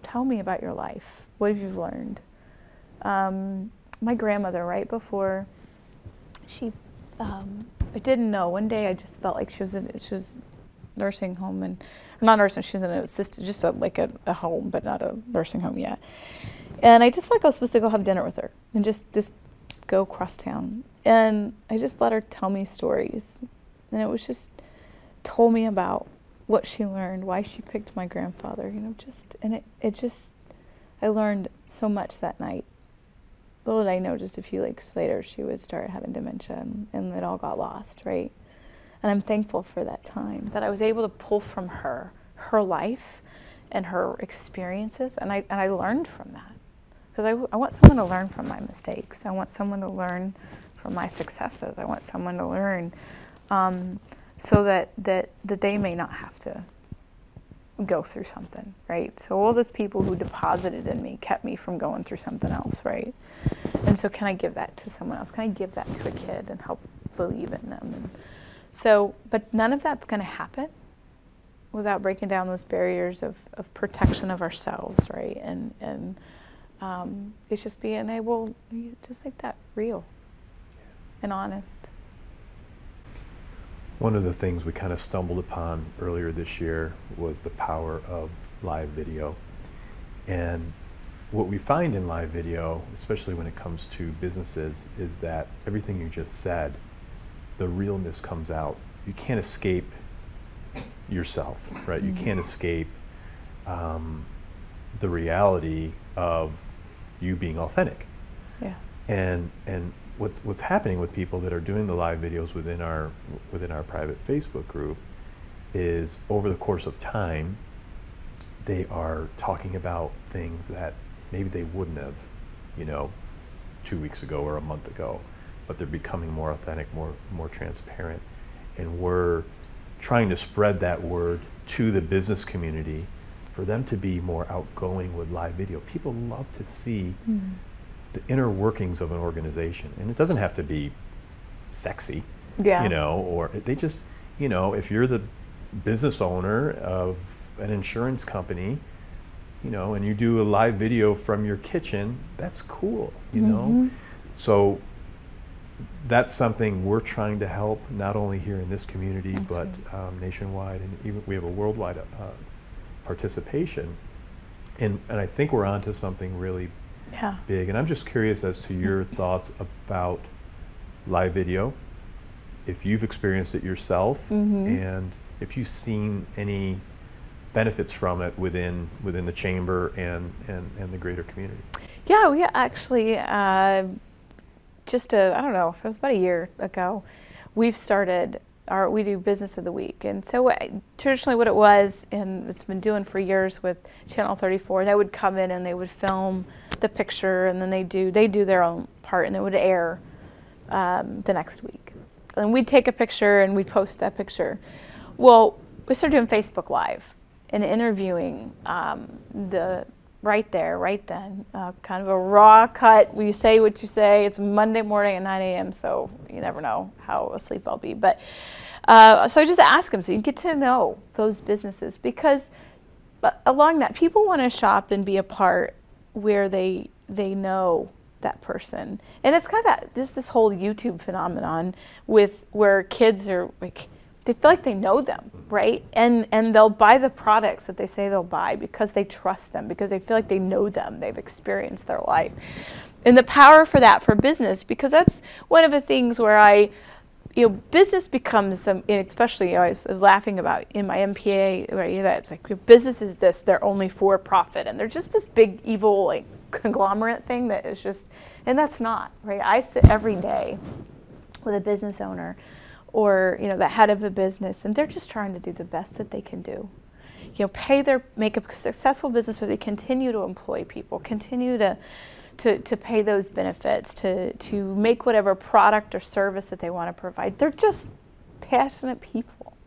tell me about your life. What have you learned? My grandmother, right before she, I didn't know. One day I just felt like she was nursing home, and not nursing. She was in an assisted, just like a home, but not a nursing home yet. And I just felt like I was supposed to go have dinner with her and just go across town. And I just let her tell me stories, and it was just told me about what she learned, why she picked my grandfather, I learned so much that night. Little did I know, just a few weeks later, she would start having dementia, and it all got lost, right? And I'm thankful for that time, that I was able to pull from her life and her experiences, and I learned from that. Because I want someone to learn from my mistakes. I want someone to learn from my successes. I want someone to learn so that they may not have to go through something, right? So all those people who deposited in me kept me from going through something else, right? And so can I give that to someone else? Can I give that to a kid and help believe in them? And so, but none of that's going to happen without breaking down those barriers of protection of ourselves, right? And it's just being able, just like that, real and honest. One of the things we kind of stumbled upon earlier this year was the power of live video. And what we find in live video, especially when it comes to businesses, is that everything you just said, the realness comes out. You can't escape yourself, right? You can't escape the reality of you being authentic. Yeah. And what's happening with people that are doing the live videos within our private Facebook group is, over the course of time, they are talking about things that maybe they wouldn't have, 2 weeks ago or a month ago, but they're becoming more authentic, more transparent, and we're trying to spread that word to the business community for them to be more outgoing with live video. People love to see the inner workings of an organization, and it doesn't have to be sexy, you know, or they just, you know, if you're the business owner of an insurance company, you know, and you do a live video from your kitchen, that's cool, you know. So that's something we're trying to help, not only here in this community, but nationwide, and even we have a worldwide participation. And I think we're onto something really big. And I'm just curious as to your thoughts about live video, if you've experienced it yourself, and if you've seen any benefits from it within the chamber and the greater community. Yeah, we actually, I don't know, if it was about a year ago, we've started we do Business of the Week. And so traditionally what it was, and it's been doing for years with Channel 34, they would come in and they would film the picture, and then they do their own part, and it would air the next week. And we'd take a picture and we'd post that picture. Well, we started doing Facebook Live and interviewing right then, kind of a raw cut. We say what you say. It's Monday morning at 9 a.m., so you never know how asleep I'll be. But so I just ask them, so you get to know those businesses, because along that, people want to shop and be a part where they know that person. And it's kind of just this whole YouTube phenomenon where kids are like, they feel like they know them, right? And they'll buy the products that they say they'll buy because they trust them, because they feel like they know them, they've experienced their life. And the power for that for business, because that's one of the things where business becomes, especially I was laughing about in my MPA, right, that it's like, business is this, they're only for profit, and they're just this big evil like conglomerate thing that is just, and that's not, right? I sit every day with a business owner or the head of a business, and they're just trying to do the best that they can do. Make a successful business so they continue to employ people, continue to pay those benefits, to make whatever product or service that they want to provide. They're just passionate people.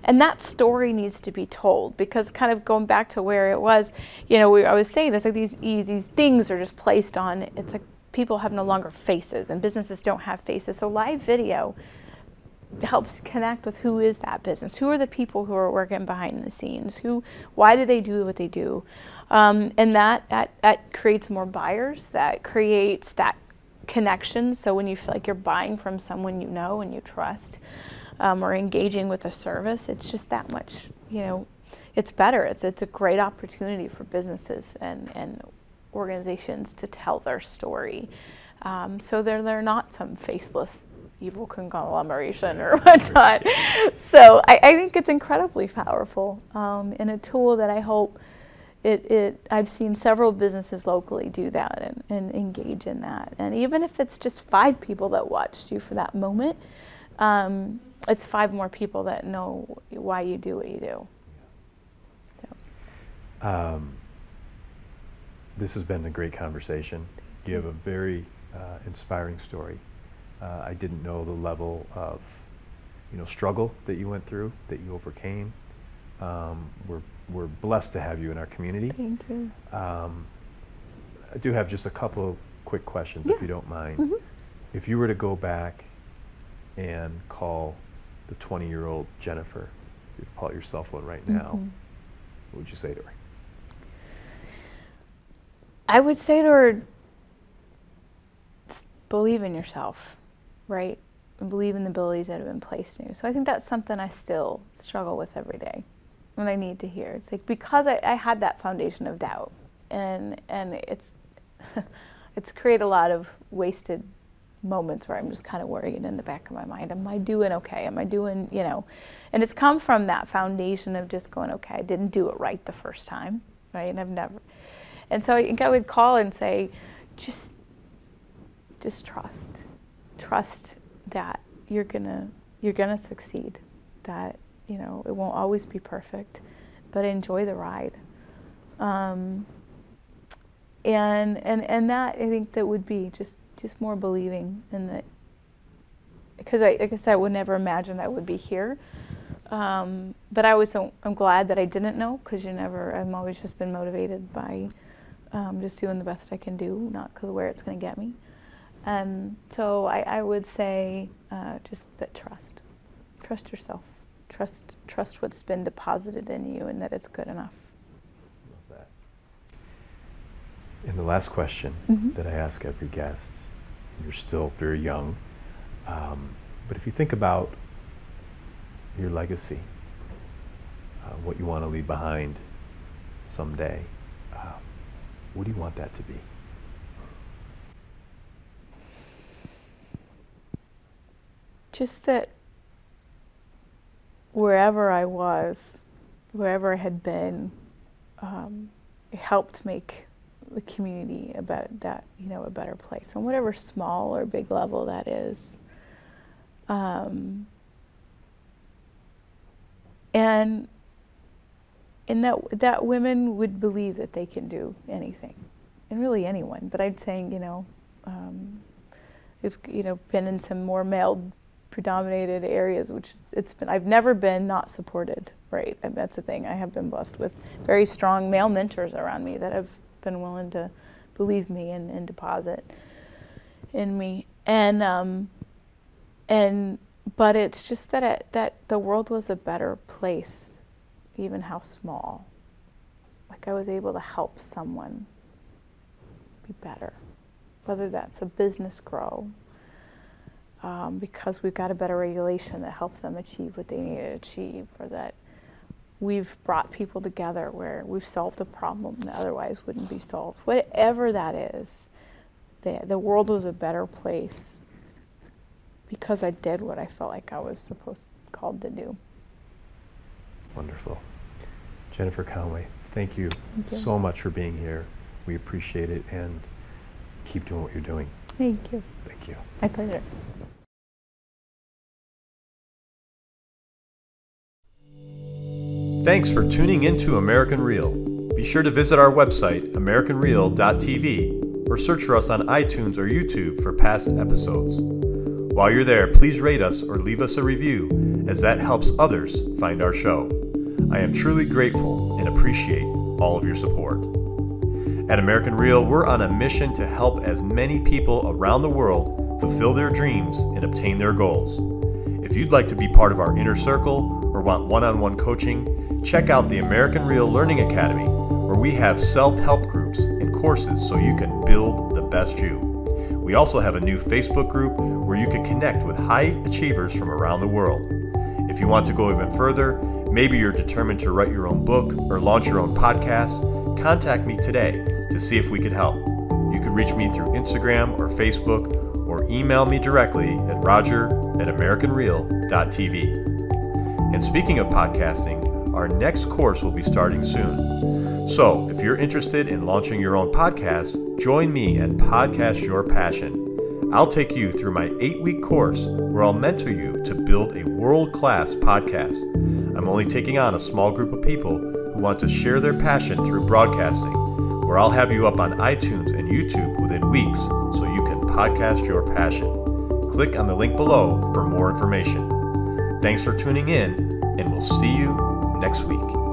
And that story needs to be told, because kind of going back to where it was, I was saying, it's like these things are just placed on, it's like people have no longer faces, and businesses don't have faces. So live video helps connect with who is that business, who are the people who are working behind the scenes, why do they do what they do, and that creates more buyers, that creates that connection. So when you feel like you're buying from someone you know and you trust, or engaging with a service, it's just that much, it's better. It's a great opportunity for businesses and organizations to tell their story, so they're not some faceless evil conglomeration or whatnot. So I think it's incredibly powerful, and a tool that I hope I've seen several businesses locally do that and engage in that. And even if it's just 5 people that watched you for that moment, it's 5 more people that know why you do what you do. So. This has been a great conversation. You have a very inspiring story. I didn't know the level of struggle that you went through, that you overcame. We're blessed to have you in our community. Thank you. I do have just a couple of quick questions, if you don't mind. If you were to go back and call the 20-year-old Jennifer, you'd call your cell phone right now, what would you say to her? I would say to her, believe in yourself, right? And believe in the abilities that have been placed in you. So I think that's something I still struggle with every day, and I need to hear. It's like, because I had that foundation of doubt, and it's it's created a lot of wasted moments where I'm just kind of worried in the back of my mind, am I doing okay? Am I doing, and it's come from that foundation of just going, okay, I didn't do it right the first time, right? And I've never, and so I think I would call and say, just trust that you're gonna succeed, that it won't always be perfect, but enjoy the ride, and that, I think that would be just more believing in that, because like I said, I would never imagine I would be here, But I'm glad that I didn't know, because I've always just been motivated by just doing the best I can do, not because of where it's going to get me. So I would say just that trust yourself, trust what's been deposited in you, and that it's good enough. Love that. And the last question that I ask every guest, you're still very young, but if you think about your legacy, what you want to leave behind someday, what do you want that to be? Just that wherever I was, wherever I had been, it helped make the community a better place, on whatever small or big level that is. And that women would believe that they can do anything, and really anyone. But I'm saying, if been in some more male-predominated areas, which I've never been not supported, right? And that's the thing. I have been blessed with very strong male mentors around me that have been willing to believe me and deposit in me. But it's just that the world was a better place, even how small. Like I was able to help someone be better, whether that's a business grow, because we've got a better regulation that helps them achieve what they need to achieve, or that we've brought people together where we've solved a problem that otherwise wouldn't be solved. Whatever that is, the world was a better place because I did what I felt like I was called to do. Wonderful. Jennifer Conway, thank you so much for being here. We appreciate it, and keep doing what you're doing. Thank you. Thank you. My pleasure. Thanks for tuning into American Real. Be sure to visit our website, AmericanReal.tv, or search for us on iTunes or YouTube for past episodes. While you're there, please rate us or leave us a review, as that helps others find our show. I am truly grateful and appreciate all of your support. At American Real, we're on a mission to help as many people around the world fulfill their dreams and obtain their goals. If you'd like to be part of our inner circle or want one-on-one coaching, check out the American Real Learning Academy, where we have self-help groups and courses so you can build the best you. We also have a new Facebook group where you can connect with high achievers from around the world. If you want to go even further, maybe you're determined to write your own book or launch your own podcast, contact me today to see if we could help. You can reach me through Instagram or Facebook, or email me directly at roger@americanreal.tv. And speaking of podcasting, our next course will be starting soon. So if you're interested in launching your own podcast, join me and Podcast Your Passion. I'll take you through my 8-week course where I'll mentor you to build a world-class podcast. I'm only taking on a small group of people who want to share their passion through broadcasting, where I'll have you up on iTunes and YouTube within weeks so you can podcast your passion. Click on the link below for more information. Thanks for tuning in, and we'll see you next week.